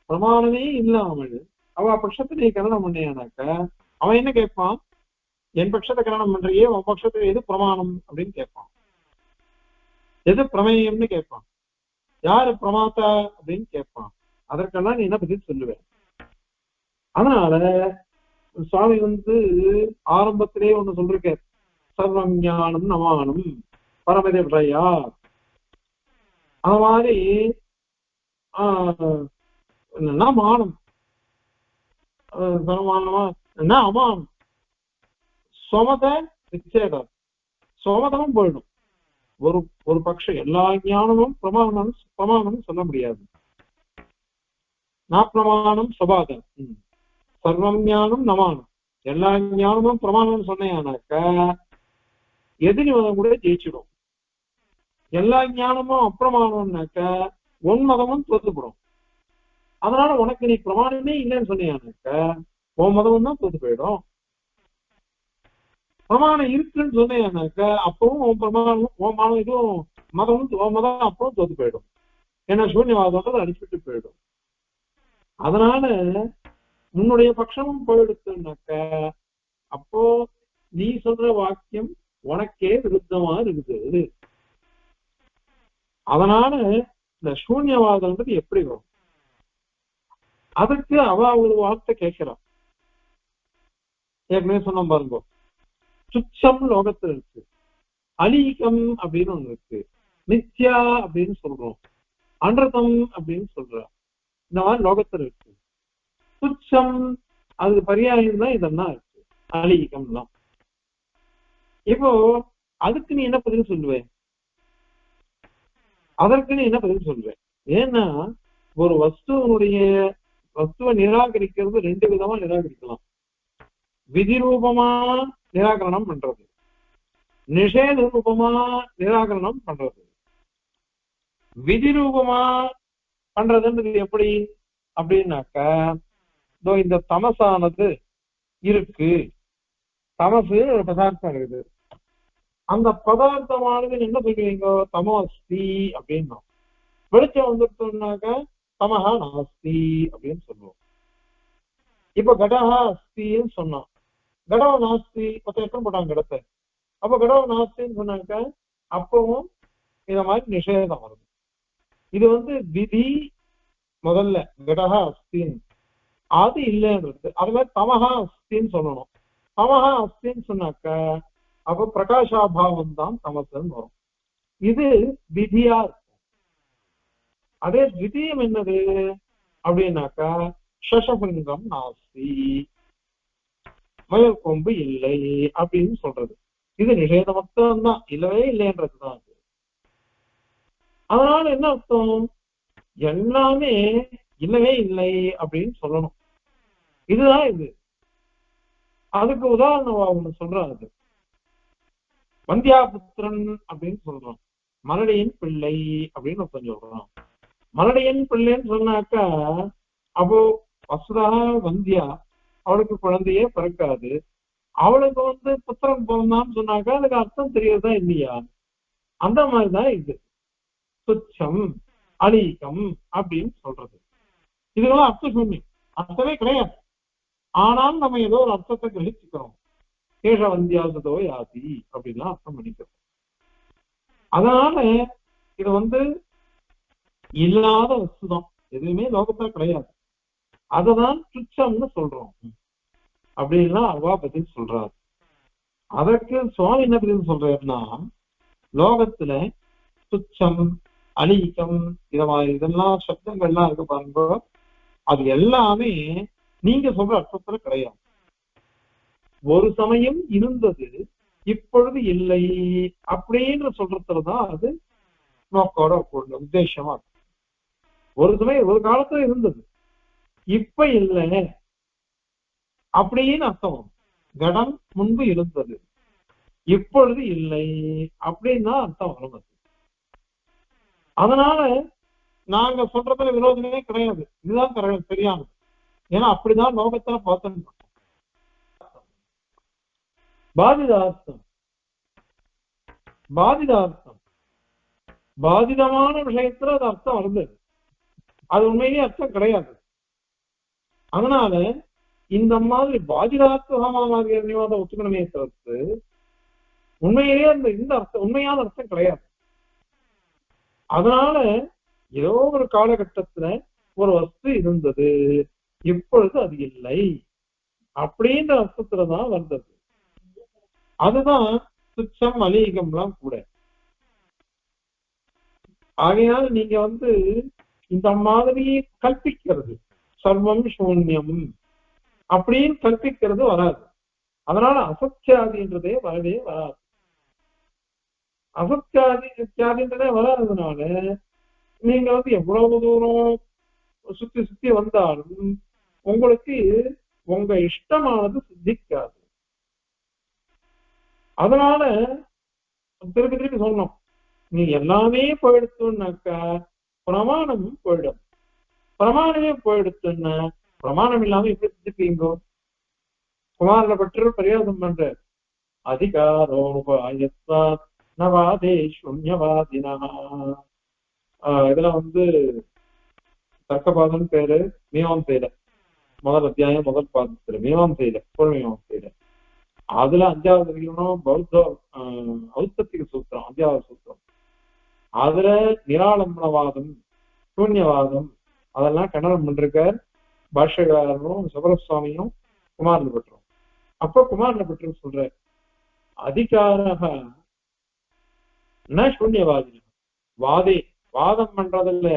பிரமாணமே இல்லாமல் அவ பட்சத்தை நீ கல்யாணம் பண்ணியானாக்கா அவன் என்ன கேட்பான்? என் பட்சத்தை கல்யாணம் பண்றியே, உன் பட்சத்துக்கு எது பிரமாணம் அப்படின்னு கேட்பான். எது பிரமேயம்னு கேட்பான். யாரு பிரமாத்தா அப்படின்னு கேட்பான். அதற்கெல்லாம் நீ என்ன பதில் சொல்லுவேன்? அதனால சுவாமி ஆரம்பத்திலேயே ஒண்ணு சொல்லிருக்க, சர்வம் ஞானம் நமானம் பரமதேவரையா. அது மாதிரி என்னன்னா மானம் சர்வமானமா என்ன அமானம் சோமத விச்சேதம் சோமதமும் போயிடும். ஒரு பட்சம் எல்லா ஞானமும் பிரமாணம் சொல்ல முடியாது. நான் பிரமாணம் சபாதம் சர்வம் ஞானம் நமானம் எல்லா ஞானமும் பிரமாணம் சொன்னேனாக்கா எதிரிமதம் கூட ஜெயிச்சிடும். எல்லா ஞானமும் அப்பிரமாணம்னாக்கா மதமும் தோத்துப்படும். அதனால உனக்கு நீ பிரமாணமே இல்லைன்னு சொன்னியானாக்கா உன் மதமும் தான் தோத்து போயிடும். பிரமாணம் இருக்குன்னு சொன்னேனாக்கா அப்பவும் உன் பிரமாணம் உன் மதம் இதுவும் மதமும் உன் மதம் அப்பவும் தோத்து போயிடும். ஏன்னா சூன்யவாதம்ன்றது அடிச்சுட்டு போயிடும். அதனால உன்னுடைய பட்சமும் போயிடுச்சுன்னாக்க அப்போ நீ சொல்ற வாக்கியம் உனக்கே விருத்தமா இருக்குது. அதனால இந்த சூன்யவாதம்ன்றது எப்படி வரும்? அதுக்கு அவ ஒரு வார்த்தை கேட்கிறான். ஏற்கனவே சொன்ன பாருங்க, சுச்சம் லோகத்துல இருக்கு, அலீகம் அப்படின்னு ஒண்ணு இருக்கு, நித்யா அப்படின்னு சொல்றோம், அன்றதம் அப்படின்னு சொல்ற, இந்த மாதிரி லோகத்துல இருக்கு. துச்சம் அது பரியாயம் தான் இதெல்லாம் இருக்கு, அலீகம் தான். இப்போ அதுக்கு நீ என்ன பதில் சொல்லுவேன்? அதற்கு நீ என்ன பதில் சொல்லுவேன்? ஏன்னா ஒரு வஸ்துவை நிராகரிக்கிறது ரெண்டு விதமா நிராகரிக்கலாம். விதி ரூபமா நிராகரணம் பண்றது, நிஷேத ரூபமா நிராகரணம் பண்றது. விதி ரூபமா பண்றதுன்றது எப்படி அப்படின்னாக்க, இந்த தமசானது இருக்கு, தமசு ஒரு பதார்த்தம் இருக்குது, அந்த பதார்த்தமானது என்ன சொல்லுவீங்க? தமோஸ்தி அப்படின்னா. வெளிச்சம் வந்துட்டோம்னாக்க தமஹா நாஸ்தி அப்படின்னு சொல்லுவோம். இப்ப கடஹா அஸ்தின்னு சொன்னான், கடவ நாஸ்தி மொத்தம் எத்தனை போட்டாங்க கடத்தை? அப்ப கடவ நாஸ்தின்னு சொன்னாக்க அப்பவும் இத மாதிரி நிஷேதம் வருது. இது விதி முதல்ல கடஹா அஸ்தின்னு, அது இல்லைன்றது. அது மாதிரி தமஹா அஸ்தின்னு சொல்லணும். தமஹா அஸ்தின்னு சொன்னாக்க அப்ப பிரகாஷாபாவம் தான் தமசுன்னு வரும். இது விதியா இருக்கும். அதே விதியம் என்னது அப்படின்னாக்கா சசபங்கம் நாஸ்தி, மயல் கொம்பு இல்லை அப்படின்னு சொல்றது. இது நிஷேதமற்றம் தான், இல்லவே இல்லைன்றதுதான். அதனால என்ன அர்த்தம்? எல்லாமே இல்லவே இல்லை அப்படின்னு சொல்லணும். இதுதான் இது. அதுக்கு உதாரணம் ஒண்ணு சொல்றாரு, வந்தியாபுத்திரன் அப்படின்னு சொல்றான், மலடியின் பிள்ளை அப்படின்னு ஒருத்தன் சொல்றான். மலடியின் பிள்ளைன்னு சொன்னாக்கா அப்போ வசுதா வந்தியா, அவளுக்கு குழந்தையே பிறக்காது. அவளுக்கு புத்திரன் பிறந்தான்னு சொன்னாக்கா அதுக்கு அர்த்தம் தெரியறதா இல்லையா? அந்த மாதிரிதான் இது துச்சம் அலீகம் அப்படின்னு சொல்றது. இதுக்கெல்லாம் அர்த்த சூன்யம், அர்த்தமே கிடையாது. ஆனாலும் நம்ம ஏதோ ஒரு அர்த்தத்தை கிரகிச்சுக்கிறோம். கேஷ வந்தியாசதோ யாதி அப்படின்லாம் அர்த்தம் பண்ணிக்கிறோம். அதனால இது இல்லாத வஸ்துதான், எதுவுமே லோகத்துல கிடையாது. அததான் துச்சம்னு சொல்றோம் அப்படின்னா அவா பதில் சொல்றாரு. அதற்கு சுவாமி என்ன பதில் சொல்றாருன்னா, லோகத்துல துச்சம் அலீகம் இதெல்லாம் சப்தங்கள்லாம் இருக்கு பாருங்க, அது எல்லாமே நீங்க சொல்ற அர்த்தத்துல கிடையாது. ஒரு சமயம் இருந்தது, இப்பொழுது இல்லை அப்படின்னு சொல்றதுலதான் அது நோக்கோட உத்தேசமா இருக்கு. ஒரு சமயம் ஒரு காலத்துல இருந்தது, இப்ப இல்லை அப்படின்னு அர்த்தம். கடம் முன்பு இருந்தது, இப்பொழுது இல்லை அப்படின்னு தான் அர்த்தம் வரும். அதனால நாங்க சொல்றதுல விரோதமே கிடையாது, இதுதான் சரியானது. ஏன்னா அப்படிதான் லோகத்துல பார்த்தோம். பாதிதார்த்தம் பாதிதார்த்தம் பாதிதமான விஷயத்துல அது அர்த்தம் வருது, அது உண்மையிலேயே அர்த்தம் கிடையாது. அதனால இந்த மாதிரி பாதிதார்த்தமான நிவாதம் ஒத்துக்கணுமே தவிர்த்து உண்மையிலேயே இந்த அர்த்தம் உண்மையான அர்த்தம் கிடையாது. அதனால ஏதோ ஒரு காலகட்டத்துல ஒரு வஸ்து இருந்தது, இப்பொழுது அது இல்லை அப்படின்ற அர்த்தத்துலதான் வந்தது. அதுதான் துச்சம் அலீகம்லாம் கூட. ஆகையால் நீங்க இந்த மாதிரி கல்பிக்கிறது சர்வம் சூன்யம் அப்படின்னு கல்பிக்கிறது வராது. அதனால அசத்தியாதின்றதே வரவே வராது. அசத்தியாதின்றதே வராததுனால நீங்க எவ்வளவு தூரம் சுத்தி சுத்தி வந்தாலும் உங்களுக்கு உங்க இஷ்டமானது சித்திக்காது. அதனால திருப்பி திருப்பி சொன்னோம், நீ எல்லாமே போயிடுத்துனாக்கா பிரமாணமும் போயிடும். பிரமாணமே போயிடுத்துன்னா பிரமாணம் இல்லாம எப்படி சித்திப்பீங்கோ? குமாரனை பற்றி பிரயோகம் பண்ற அதிகாரோபாயத்வா நவாதே சூன்யவாதினா இதுல தர்க்கபாதம் பேரு மீமாம்சையில முதல் அத்தியாயம் முதல் பாதத்துல மீமாம்சையில மீமாம்சையில அதுல 5வது அதிகரணம் பௌத்த ஔத்தத்திக சூத்திரம் 5வது சூத்திரம். அதுல நிராலம்பனவாதம் சூன்யவாதம் அதெல்லாம் கண்டனம் பண்றார் பாஷ்யகாரனும் சுபரசுவாமியும் குமாரன் பட்டரும். அப்ப குமாரன் பட்டரும் சொல்ற அதிகாரக சூன்யவாதி வாதே வாதம் பண்றதுல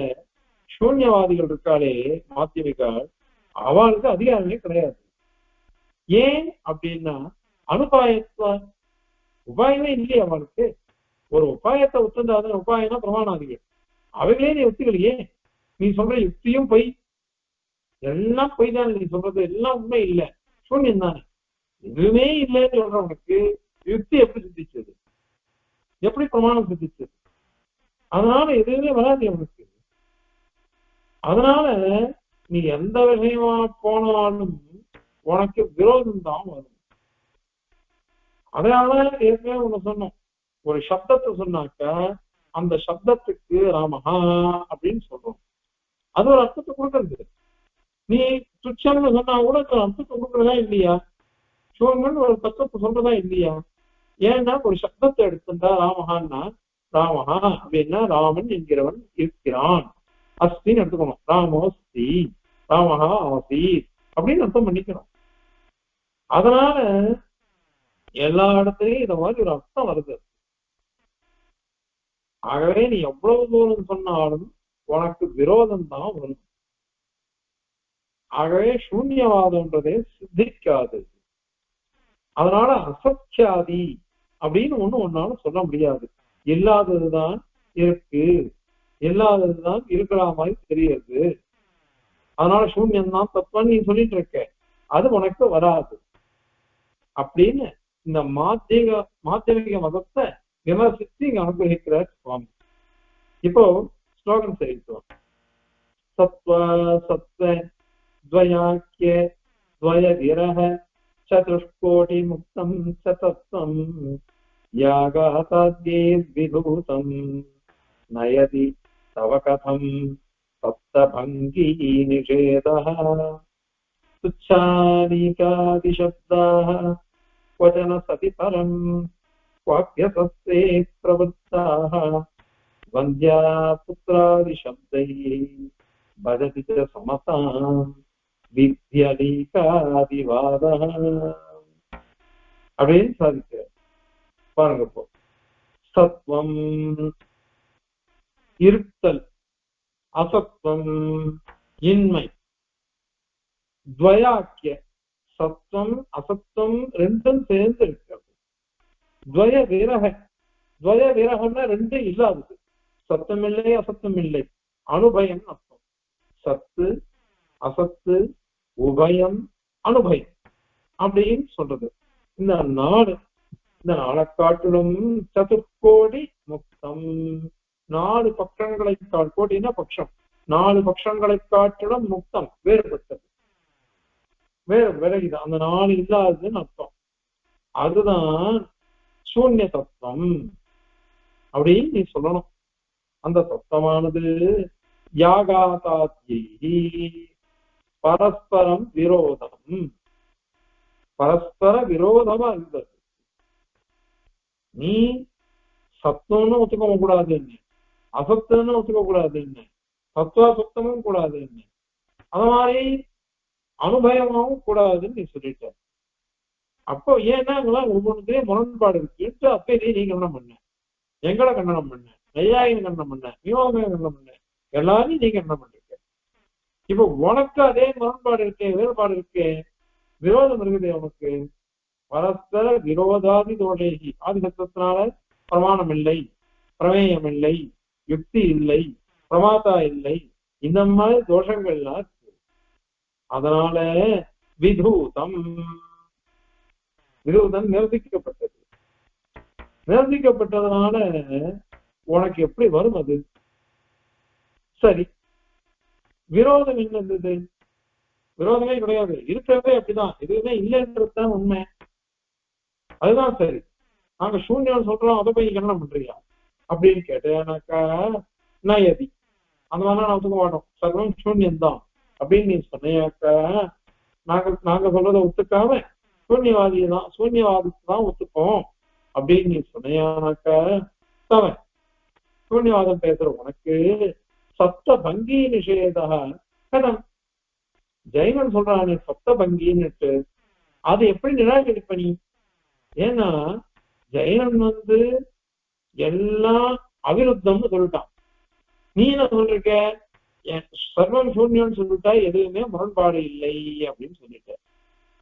சூன்யவாதிகள் இருக்காளே மாத்தியமிகால் அவளுக்கு அதிகாரமே கிடையாது. ஏன் அப்படின்னா அனுபாயத்துவ உபாயமே இல்லையே அவளுக்கு. ஒரு உபாயத்தை ஒத்துந்தாதான் உபாயம்னா பிரமாணாதிகள் அவைகளே நீ ஒத்துக்கலையே. நீ சொல்ற யுக்தியும் பொய், எல்லாம் பொய் தானே. நீ சொல்றது எல்லாம் உண்மை இல்லை, சூன்யம் தானே. எதுவுமே இல்லைன்னு சொல்றவனுக்கு யுக்தி எப்படி சித்திச்சது, எப்படி பிரமாணம் சித்திச்சது? அதனால எதுவுமே வராது அவனுக்கு. அதனால நீ எந்த விஷயமா போனாலும் உனக்கு விரோதம் தான் வரும். அதனால ஏற்கனவே ஒண்ணு சொன்னோம், ஒரு சப்தத்தை சொன்னாக்க அந்த சப்தத்துக்கு ராமஹா அப்படின்னு சொல்றோம், அது ஒரு அர்த்தத்தை கொடுக்கறது. நீ துச்சம்னு சொன்னா கூட அர்த்தத்தை கொடுக்கறதா இல்லையா? சிவங்கன்னு ஒரு தத்துவத்தை சொல்றதா இல்லையா? ஏன்னா ஒரு சப்தத்தை எடுத்துட்டா ராமஹான்னா ராமஹா அப்படின்னா ராமன் என்கிறவன் இருக்கிறான், அஸ்தின்னு எடுத்துக்கணும். ராமோஸ்தி ராமஹா ஆசீத் அப்படின்னு அர்த்தம் பண்ணிக்கணும். அதனால எல்லா இடத்துலயும் இந்த மாதிரி ஒரு அர்த்தம் வருது. ஆகவே நீ எவ்வளவு தூரம் சொன்னாலும் உனக்கு விரோதம் தான் வரும். ஆகவே சூன்யவாதம்ன்றதே சித்திக்காது. அதனால அசத்தியாதி அப்படின்னு ஒன்னால சொல்ல முடியாது. இல்லாததுதான் இருக்கு, இல்லாததுதான் இருக்கிற மாதிரி தெரியுது. அதனால சூன்யம்தான் தத்துவம் நீ சொல்லிட்டு இருக்க, அது உனக்கு வராது அப்படின்னு இந்த மாத்தியமிக மதத்தை விமர்சித்து இங்க அனுகிரகிக்கிறார் சுவாமி. இப்போ ஸ்லோகம் தெரிவித்தோம். சத்வ சத்வ துவயாக்கிய துவய விரஹ சதுஷ்கோடி முக்தம் சதத்வம் யாகாதாத்யே விபூதம் நயதி தவ கதம் சப்தபங்கி நிஷேதः துச்சாதீகாதி சப்தாः வசன சதி பரம் வாக்யசஸ்தே பிரவృత్తాः வந்தியா புத்ராதி சப்தைः பஜதி ச சமதாம் வித்யலீகாதிவாதः அப்படின்னு சாதிக்கிறார். பாருங்க, இப்போ சத்வம் இருத்தல், அசத்வம் இன்மை, துவயாக்கிய சத்வம் அசத்வம் ரெண்டும் சேர்ந்து இருக்கிறது. துவய விரக, துவய விரகம்னா ரெண்டும் இல்லாதது, சத்தம் இல்லை அசத்தம் இல்லை, அனுபயம் அர்த்தம். சத்து அசத்து உபயம் அனுபயம் அப்படின்னு சொல்றது. இந்த நாளை காட்டிலும் சதுர்கோடி முக்தம், 4 பட்சங்களை கோடினா பட்சம், 4 பட்சங்களை காட்டிலும் முக்தம் வேறுபட்டது, விலகிது, அந்த 4 இல்லாததுன்னு அர்த்தம். அதுதான் சூன்ய தத்துவம் அப்படின்னு நீ சொல்லணும். அந்த தத்துவமானது யாகாதாத்யை பரஸ்பரம் விரோதம், பரஸ்பர விரோதமா இருந்தது. நீ சத்தம்னு ஒத்துக்க கூடாதுன்னு, அசத்துன்னு ஒத்துக்க கூடாதுன்னு, சத்துவசத்தமும் கூடாதுன்னு, அது மாதிரி அனுபவமாவும் கூடாதுன்னு நீ சொல்லிட்ட. அப்போ ஏன்னா ஒவ்வொன்றுத்தையும் முரண்பாடு இருக்கு. அப்ப நீ கண்டனம் பண்ண, எங்களை கண்டனம் பண்ண, நையாயின்னு கண்டனம் பண்ண, மீமாம்சையை கண்டனம் பண்ண, எல்லாரையும் நீ கண்டனம் பண்ணிருக்க. இப்ப உனக்கு அதே முரண்பாடு இருக்கே, வேறுபாடு இருக்கே, விரோதம் இருக்குது உனக்கு. பரஸ்பர விரோதாதி தோஷேகி, ஆதி சத்தத்தினால பிரமாணம் இல்லை, பிரமேயம் இல்லை, யுக்தி இல்லை, பிரமாதா இல்லை, இந்த மாதிரி தோஷங்கள்லாம் இருக்கு. அதனால விதூதம், விதூதம் நிர்ணயிக்கப்பட்டது. நிர்ணயிக்கப்பட்டதுனால உனக்கு எப்படி வரும் அது? சரி, விரோதம் என்னது? விரோதமே கிடையாது, இருக்கிறதே அப்படிதான், எதுவுமே இல்லைன்றதுதான் உண்மை. அதுதான் சரி. நாங்க சூன்யம் சொல்றோம், அதை போய் கண்டனம் பண்றியா அப்படின்னு கேட்டேனாக்கா நயதி அந்த மாதிரிலாம் நான் ஒத்துக்க மாட்டோம், சர்வம் சூன்யம் தான் அப்படின்னு நீ சொன்னியாக்க நாங்க சொல்றதை ஒத்துக்காம சூன்யவாதியை தான் சூன்யவாதத்தை தான் ஒத்துப்போம் அப்படின்னு நீ சொன்னியானாக்க தவன் சூன்யவாதம் பேசுற உனக்கு சப்த பங்கி நிஷேதா கதம். ஜெயினன் சொல்றானே சப்த பங்கின்னுட்டு அதை எப்படி நிராகரிப்ப நீ? ஏன்னா ஜெயினன் எல்லாம் அவிருத்தம்னு சொல்லிட்டான். நீ என்ன சொல்லிருக்க? சர்வம் சூன்யம்னு சொல்லிட்டா எதுவுமே முரண்பாடு இல்லை அப்படின்னு சொல்லிட்ட.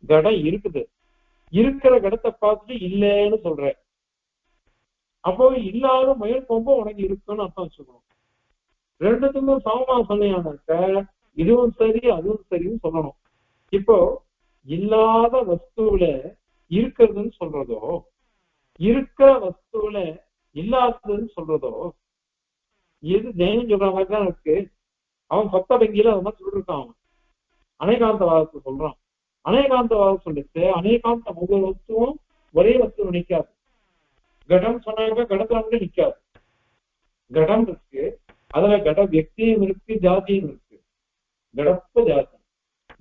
கடம் இருக்குது, இருக்கிற கடத்தை பார்த்துட்டு இல்லைன்னு சொல்ற. அப்போ இல்லாத மயில் கொம்போ உனக்கு இருக்குன்னு அர்த்தம் வச்சுக்கணும். ரெண்டுத்துக்கும் சமமா சொன்னியானாக்க இதுவும் சரி அதுவும் சரின்னு சொல்லணும். இப்போ இல்லாத வஸ்துவில இருக்கிறதுன்னு சொல்றதோ இருக்கிற வஸ்துவில இல்லாததுன்னு சொல்றதோ எது ஜெயன் சொல்ற மாதிரி தான் இருக்கு. அவன் சப்த பங்கியில அது மாதிரி சொல்லிருக்கான். அவன் அநேகாந்தவாதத்தை சொல்றான். அநேகாந்தவாதம் சொல்லிட்டு அநேகாந்த ஒவ்வொரு வஸ்துவும் ஒரே வஸ்து நிற்காது. கடம் சொன்னாக்க கடத்துல நிற்காது. கடம் இருக்கு, அதுல கட வியக்தியும் இருக்கு, ஜாதியும் இருக்கு. கடப்ப ஜாதி,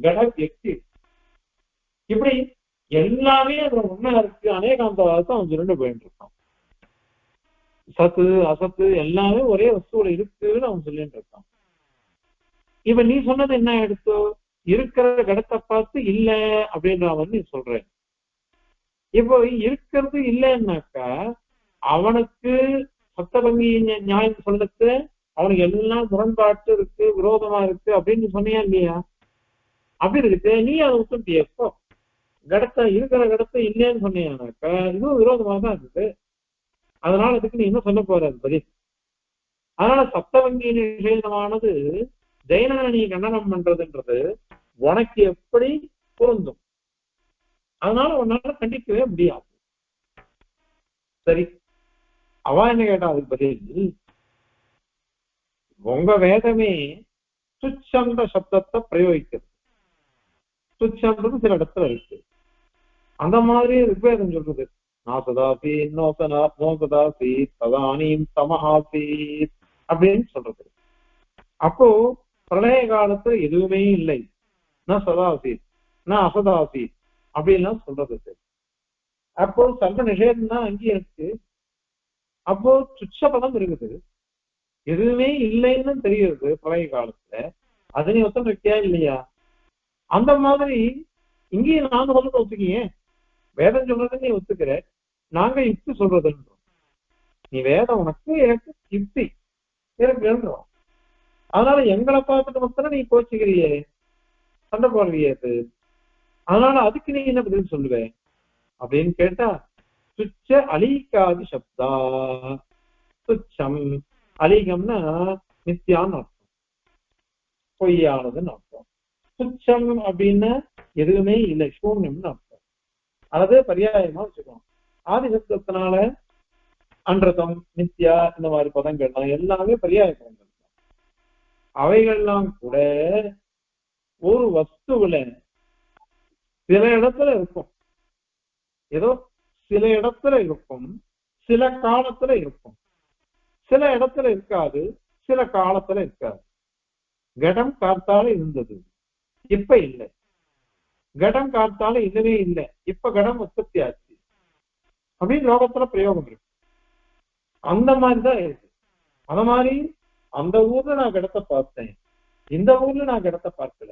கட வியக்தி, இப்படி எல்லாமே அதுல ஒண்ணா இருக்கு. அநேகாந்தவாதத்தை அவன் சொல்லிட்டு போயிட்டு இருக்கான். சத்து அசத்து எல்லாமே ஒரே வஸ்துவில இருக்குன்னு அவன் சொல்லிட்டு இருக்கான். இப்ப நீ சொன்னது என்ன எடுத்தோ? இருக்கிற கடத்தை பார்த்து இல்ல அப்படின்ற நீ சொல்ற. இப்போ இருக்கிறது இல்லைன்னாக்கா அவனுக்கு சப்தபங்கி நியாயம் சொல்றது அவனுக்கு எல்லாம் முரண்பாட்டு இருக்கு, விரோதமா இருக்கு அப்படின்னு சொன்னியா இல்லையா? அப்படி இருக்கு. நீ அதை ஒத்துட்டிய? எப்போ கடத்தை இருக்கிற கடத்தை இல்லைன்னு சொன்னியானாக்கா இதுவும் விரோதமா தான் இருக்குது. அதனால அதுக்கு நீ என்ன சொல்ல போற பதில்? அதனால சப்தவங்கி நிஷேதமானது ஜெயனனை நீ கண்டனம் பண்றதுன்றது உனக்கு எப்படி பொருந்தும்? அதனால உன்னால கண்டிக்கவே முடியாது. சரி, அவ என்ன கேட்டா அதுக்கு பதில், உங்க வேதமே துச்சந்த சப்தத்தை பிரயோகிக்கிறது. துச்சன்றது சில இடத்துல இருக்கு. அந்த மாதிரி ரிக்வேதம் சொல்றது நாசதாசி நோசதாசி ததானீம் தமஹாசி அப்படின்னு சொல்றது. அப்போ பிரளய காலத்துல எதுவுமே இல்லை, நான் சதாசி நான் அசதாசி அப்படின்லாம் சொல்றது. அப்போ சர்வ நிஷேதம் தான் அங்கேயும் இருக்கு. அப்போ துச்ச பதம் இருக்குது, எதுவுமே இல்லைன்னு தெரியுது பழைய காலத்துல. அது நீ ஒத்தம் வைக்கியா இல்லையா? அந்த மாதிரி இங்கேயும் நாங்க சொல்றது ஒத்துக்கிய, வேதம் சொல்றது நீ ஒத்துக்கிற, நாங்க யுக்தி சொல்றதுன்றோம். நீ வேதம் உனக்கு எனக்கு யுக்தி இருக்குன்றோம். அதனால எங்களை பார்த்துட்டு மட்டும் நீ கோச்சுக்கிறியே, சண்டை போடுறியே. அதனால அதுக்கு நீ என்ன பதில் சொல்லுவேன் அப்படின்னு கேட்டா, துச்ச அலீகாதி சப்தா. துச்சம் அலீகம்னா நித்தியான்னு அர்த்தம், பொய்யானதுன்னு அர்த்தம். துச்சம் அப்படின்னா எதுவுமே இல்லை, சூன்யம்னு அர்த்தம். அதாவது பரியாயமா வச்சுக்கணும். ஆதி சப்தத்தினால அன்றதம் நித்யா இந்த மாதிரி பதங்கள்லாம் எல்லாமே பரியாய பதங்கள். அவைகள்லாம் கூட ஒரு வஸ்துவில சில இடத்துல இருக்கும், ஏதோ சில இடத்துல இருக்கும், சில காலத்துல இருக்கும், சில இடத்துல இருக்காது, சில காலத்துல இருக்காது. கடம் காத்தால இருந்தது, இப்ப இல்லை. கடம் காத்தால இல்லவே இல்லை, இப்ப கடம் உற்பத்தி ஆச்சு அப்படின்னு லோகத்துல பிரயோகம் இருக்கு. அந்த மாதிரிதான் இருக்கு. அந்த மாதிரி அந்த ஊர்ல நான் கடத்தை பார்த்தேன், இந்த ஊர்ல நான் கடத்தை பார்க்கல.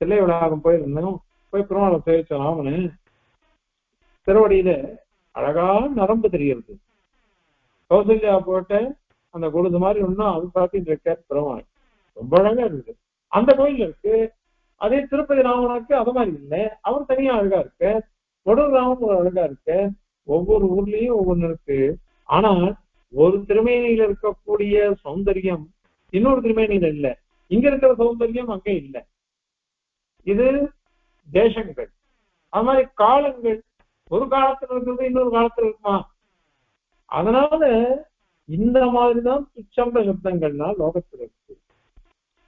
தில்லை விழாகம் போயிருந்தோம், போய் பெருமாளை சேவிச்சோம். ராமனு திருவடியில அழகா நரம்பு தெரிகிறது. கௌசல்யா போட்ட அந்த கொழுது மாதிரி ஒன்னும் அது பார்த்துட்டு இருக்க பெருமாள் ரொம்ப அழகா இருக்குது. அந்த கோயில் இருக்கு. அதே திருப்பதி ராமனுக்கு அது மாதிரி இல்லை, அவர் தனியா அழகா இருக்கு. வடூர் ராமன் ஒரு அழகா இருக்கு. ஒவ்வொரு ஊர்லயும் ஒவ்வொன்னு இருக்கு. ஆனால் ஒரு திருமேனியில இருக்கக்கூடிய சௌந்தரியம் இன்னொரு திருமேனியில இல்ல, இங்க இருக்கிற சௌந்தரியம் அங்க இல்லை. இது தேசங்கள், அது மாதிரி காலங்கள் ஒரு காலத்துல இருக்கிறது இன்னொரு காலத்துல இருக்குமா? அதனால இந்த மாதிரிதான் துச்சம்ப சப்தங்கள்னா லோகத்துல இருக்கு.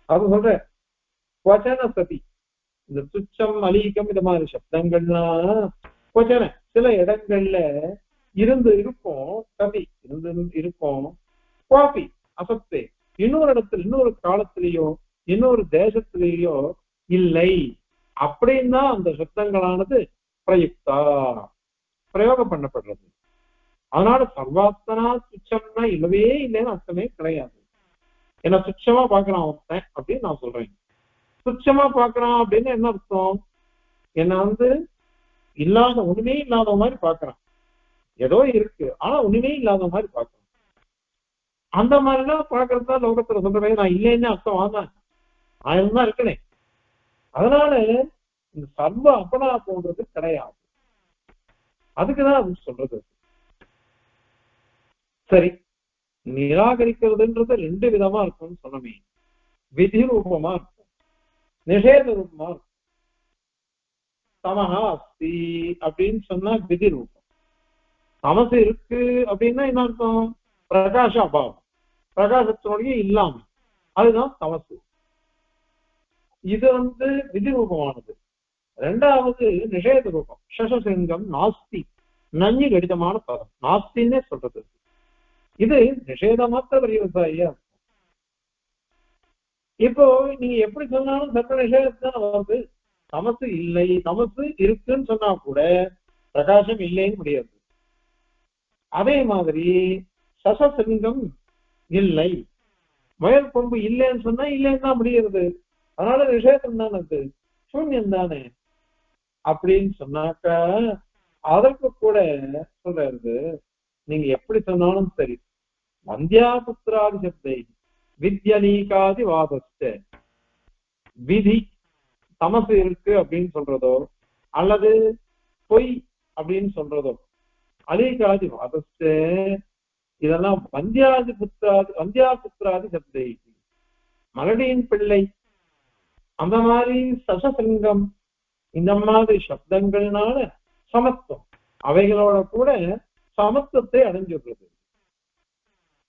அது சொல்ற வச்சன சதி, இந்த துச்சம் அலீகம் இந்த மாதிரி சப்தங்கள்னா வச்சன சில இடங்கள்ல இருந்து இருக்கும், சதி இருந்து இருக்கும், காபி அசத்தே இன்னொரு இடத்துல இன்னொரு காலத்திலேயோ இன்னொரு தேசத்திலேயோ இல்லை. அப்படின்னா அந்த சப்தங்களானது பிரயுக்தா பிரயோகம் பண்ணப்படுறது. அதனால சர்வாத்மனா துச்சம்னா இல்லவே இல்லைன்னு அர்த்தமே கிடையாது. என்ன துச்சமா பாக்குறான் ஒருத்தன் அப்படின்னு நான் சொல்றேன். துச்சமா பாக்குறான் அப்படின்னு என்ன அர்த்தம்? என்ன இல்லாத ஒண்ணுமே இல்லாத மாதிரி பாக்குறான். ஏதோ இருக்கு ஆனா ஒண்ணுமே இல்லாத மாதிரி பாக்குறான். அந்த மாதிரிலாம் பாக்குறதா லோகத்துல சொல்றேன். நான் இல்லைன்னு அர்த்தம் வாங்க ஆயிரம் தான் இருக்கனே. அதனால இந்த சர்வ அப்பனா போன்றது கிடையாது. அதுக்குதான் அது சொல்றது. சரி, நிராகரிக்கிறதுன்றது ரெண்டு விதமா இருக்கும்னு சொன்னமே. விதி ரூபமா இருக்கும், நிஷேத ரூபமா இருக்கும். தமஹா அஸ்தி அப்படின்னு சொன்னா விதி ரூபம். தமசு இருக்கு அப்படின்னா என்ன அர்த்தம்? பிரகாச அபாவம், பிரகாசத்தினுடைய இல்லாம, அதுதான் தமசு. இது விதி ரூபமானது. ரெண்டாவது நிஷேத ரூபம். சசசிங்கம் நாஸ்தி, நஞ்சு கடிதமான பதம் நாஸ்தின்னே சொல்றது. இது நிஷேதமாத்த விவசாயியா. இப்போ நீங்க எப்படி சொன்னாலும் சர்வ நிஷேதத்தான் வருது. தமசு இல்லை, தமசு இருக்குன்னு சொன்னா கூட பிரகாசம் இல்லைன்னு முடியாது. அதே மாதிரி சசசிங்கம் இல்லை, முயல் கொம்பு இல்லைன்னு சொன்னா இல்லைன்னு தான் முடியாது. அதனால நிஷேதம் தானே, அது சூன்யம் தானே. அப்படின்னு சொன்னாக்க அதற்கு கூட சொல்றது, நீங்க எப்படி சொன்னாலும் சரி, வந்தியாபுத்திராதி சப்தை வித்யலீகாதி வாதஸ்த விதி தமசு இருக்கு அப்படின்னு சொல்றதோ அல்லது பொய் அப்படின்னு சொல்றதோ அலீகாதி வாதஸ்த, இதெல்லாம் வந்தியாபுத்திராதி சப்தை, மலடியின் பிள்ளை, அந்த மாதிரி சசசங்கம், இந்த மாதிரி சப்தங்கள்னால சமத்துவம், அவைகளோட கூட சமத்துவத்தை அடைஞ்சிடுறது.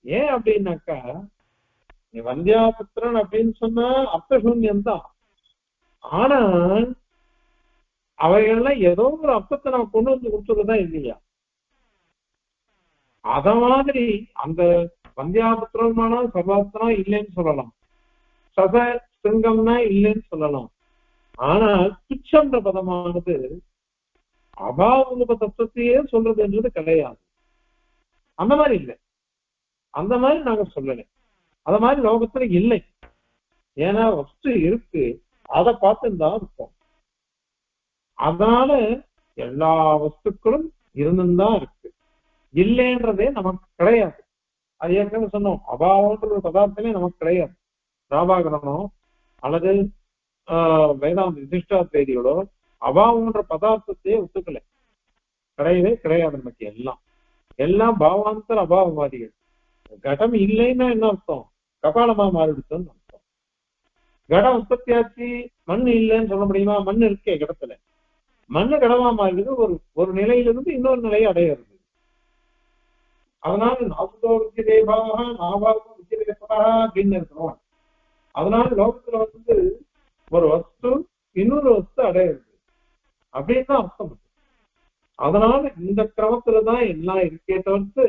ஏன் அப்படின்னாக்கா, நீ வந்தியாபுத்திரன் அப்படின்னு சொன்னா அர்த்தசூன்யம் தான். ஆனா அவைகள்லாம் ஏதோ ஒரு அர்த்தத்தை நம்ம கொண்டு வந்து கொடுத்துருதா இல்லையா? அத மாதிரி அந்த வந்தியாபுத்திரமான சர்வாத்மனா இல்லைன்னு சொல்லலாம், சத சிங்கம்னா இல்லைன்னு சொல்லலாம். ஆனா துச்சம்ன்ற பதமானது அபாவ தத்துவத்தையே சொல்றது என்றது கிடையாது. அந்த மாதிரி இல்லை, அந்த மாதிரி நாங்க சொல்லலை. அத மாதிரி லோகத்துல இல்லை. ஏன்னா வஸ்து இருக்கு, அதை பார்த்துதான் இருக்கும். அதனால எல்லா வஸ்துக்களும் இருந்துதான் இருக்கு, இல்லைன்றதே நமக்கு கிடையாது. அது ஏற்கனவே சொன்னோம், அபாவன்ற ஒரு பதார்த்தமே நமக்கு கிடையாது. ராபாகரணோ அல்லது வேதாந்த விசிஷ்டாத்வைதிகளோ அபாவம்ன்ற பதார்த்தத்தையே ஒத்துக்கல, கிடையவே கிடையாது. நமக்கு எல்லாம் எல்லாம் பாவாந்தர அபாவவாதிகள். கடம் இல்லைன்னா என்ன அர்த்தம்? கபாலமா மாறிடுச்சுன்னு அர்த்தம். கடம் உற்பத்தி ஆச்சு, மண் இல்லைன்னு சொல்ல முடியுமா? மண் இருக்கே கடத்துல, மண்ணு கடமா மாறிடுது, ஒரு நிலையிலிருந்து இன்னொரு நிலையை அடையிறது. அதனால நாசுதோ வித்தியதேபாக நாபாகம் வித்தியதேபா அப்படின்னு இருக்கிறோம். அதனால லோகத்துல ஒரு வஸ்து இன்னொரு வஸ்து அடையிறது அப்படின்னு தான் அர்த்தம். அதனால இந்த கிரமத்துலதான் எல்லாம் இருக்கே தவிர்த்து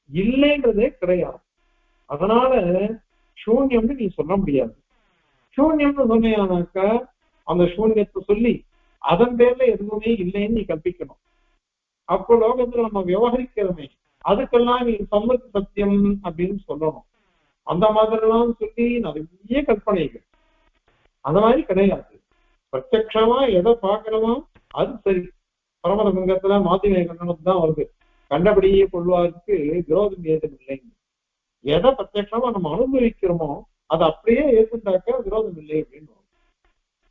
இல்லைன்றதே கிடையாது. அதனால சூன்யம்னு நீ சொல்ல முடியாது. சூன்யம்னு சொன்னாக்கா அந்த சூன்யத்தை சொல்லி அதன் பேர்ல எதுவுமே இல்லைன்னு நீ கற்பிக்கணும். அப்போ லோகத்துல நம்ம விவகரிக்கிறோமே, அதுக்கெல்லாம் நீ சம்மதி சத்தியம் அப்படின்னு சொல்லணும். அந்த மாதிரி எல்லாம் சொல்லி நிறைய கற்பனைகள். அந்த மாதிரி கிடையாது. பிரத்யக்ஷமா எதை பாக்குறோமோ அது சரி. பரமர சங்கத்துல மாத்திமை கண்டனம் தான் வருது, கண்டபடியே கொள்வாருக்கு விரோதம் ஏதும் இல்லைங்க. எதை பிரத்யக்ஷமா நம்ம அனுபவிக்கிறோமோ அதை அப்படியே ஏற்றுட்டாக்க விரோதம் இல்லை அப்படின்னு.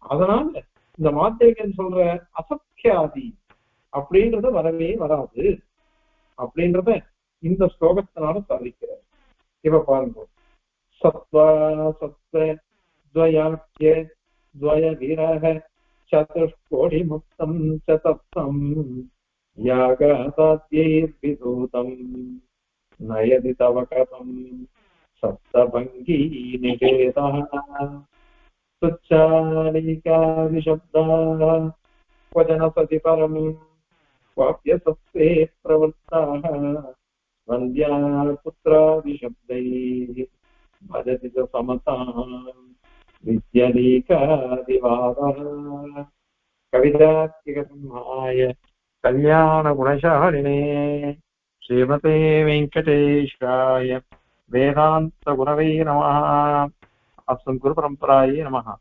அதனால இந்த மாத்திரைகள் சொல்ற அசத்தியாதி அப்படின்றது வரவே வராது அப்படின்றத இந்த ஸ்லோகத்தினால சாதிக்கிறார். இப்ப பாருங்க, சத்வா சத்வ துவயாக்கிய துவய விரக சதுஷ்கோடி முக்தம் சதப்தம் யாகாத்யைர் விதூதம் நயதி தவ கதம் சப்தபங்கி நிஷேதः துச்சாலிகாதி சப்தாः வஜன சதி பரம் வாப்ய சத்வே பிரவృத்தாः வந்தியா புத்ராதி சப்தைः भजति च समता विद्यलीकादिवादः कवितात्मकसंहाय कल्याणगुणशालिने श्रीमते वेङ्कटेशाय वेदान्तगुरवे नमः। अस्मद्गुरुपरम्परायै नमः।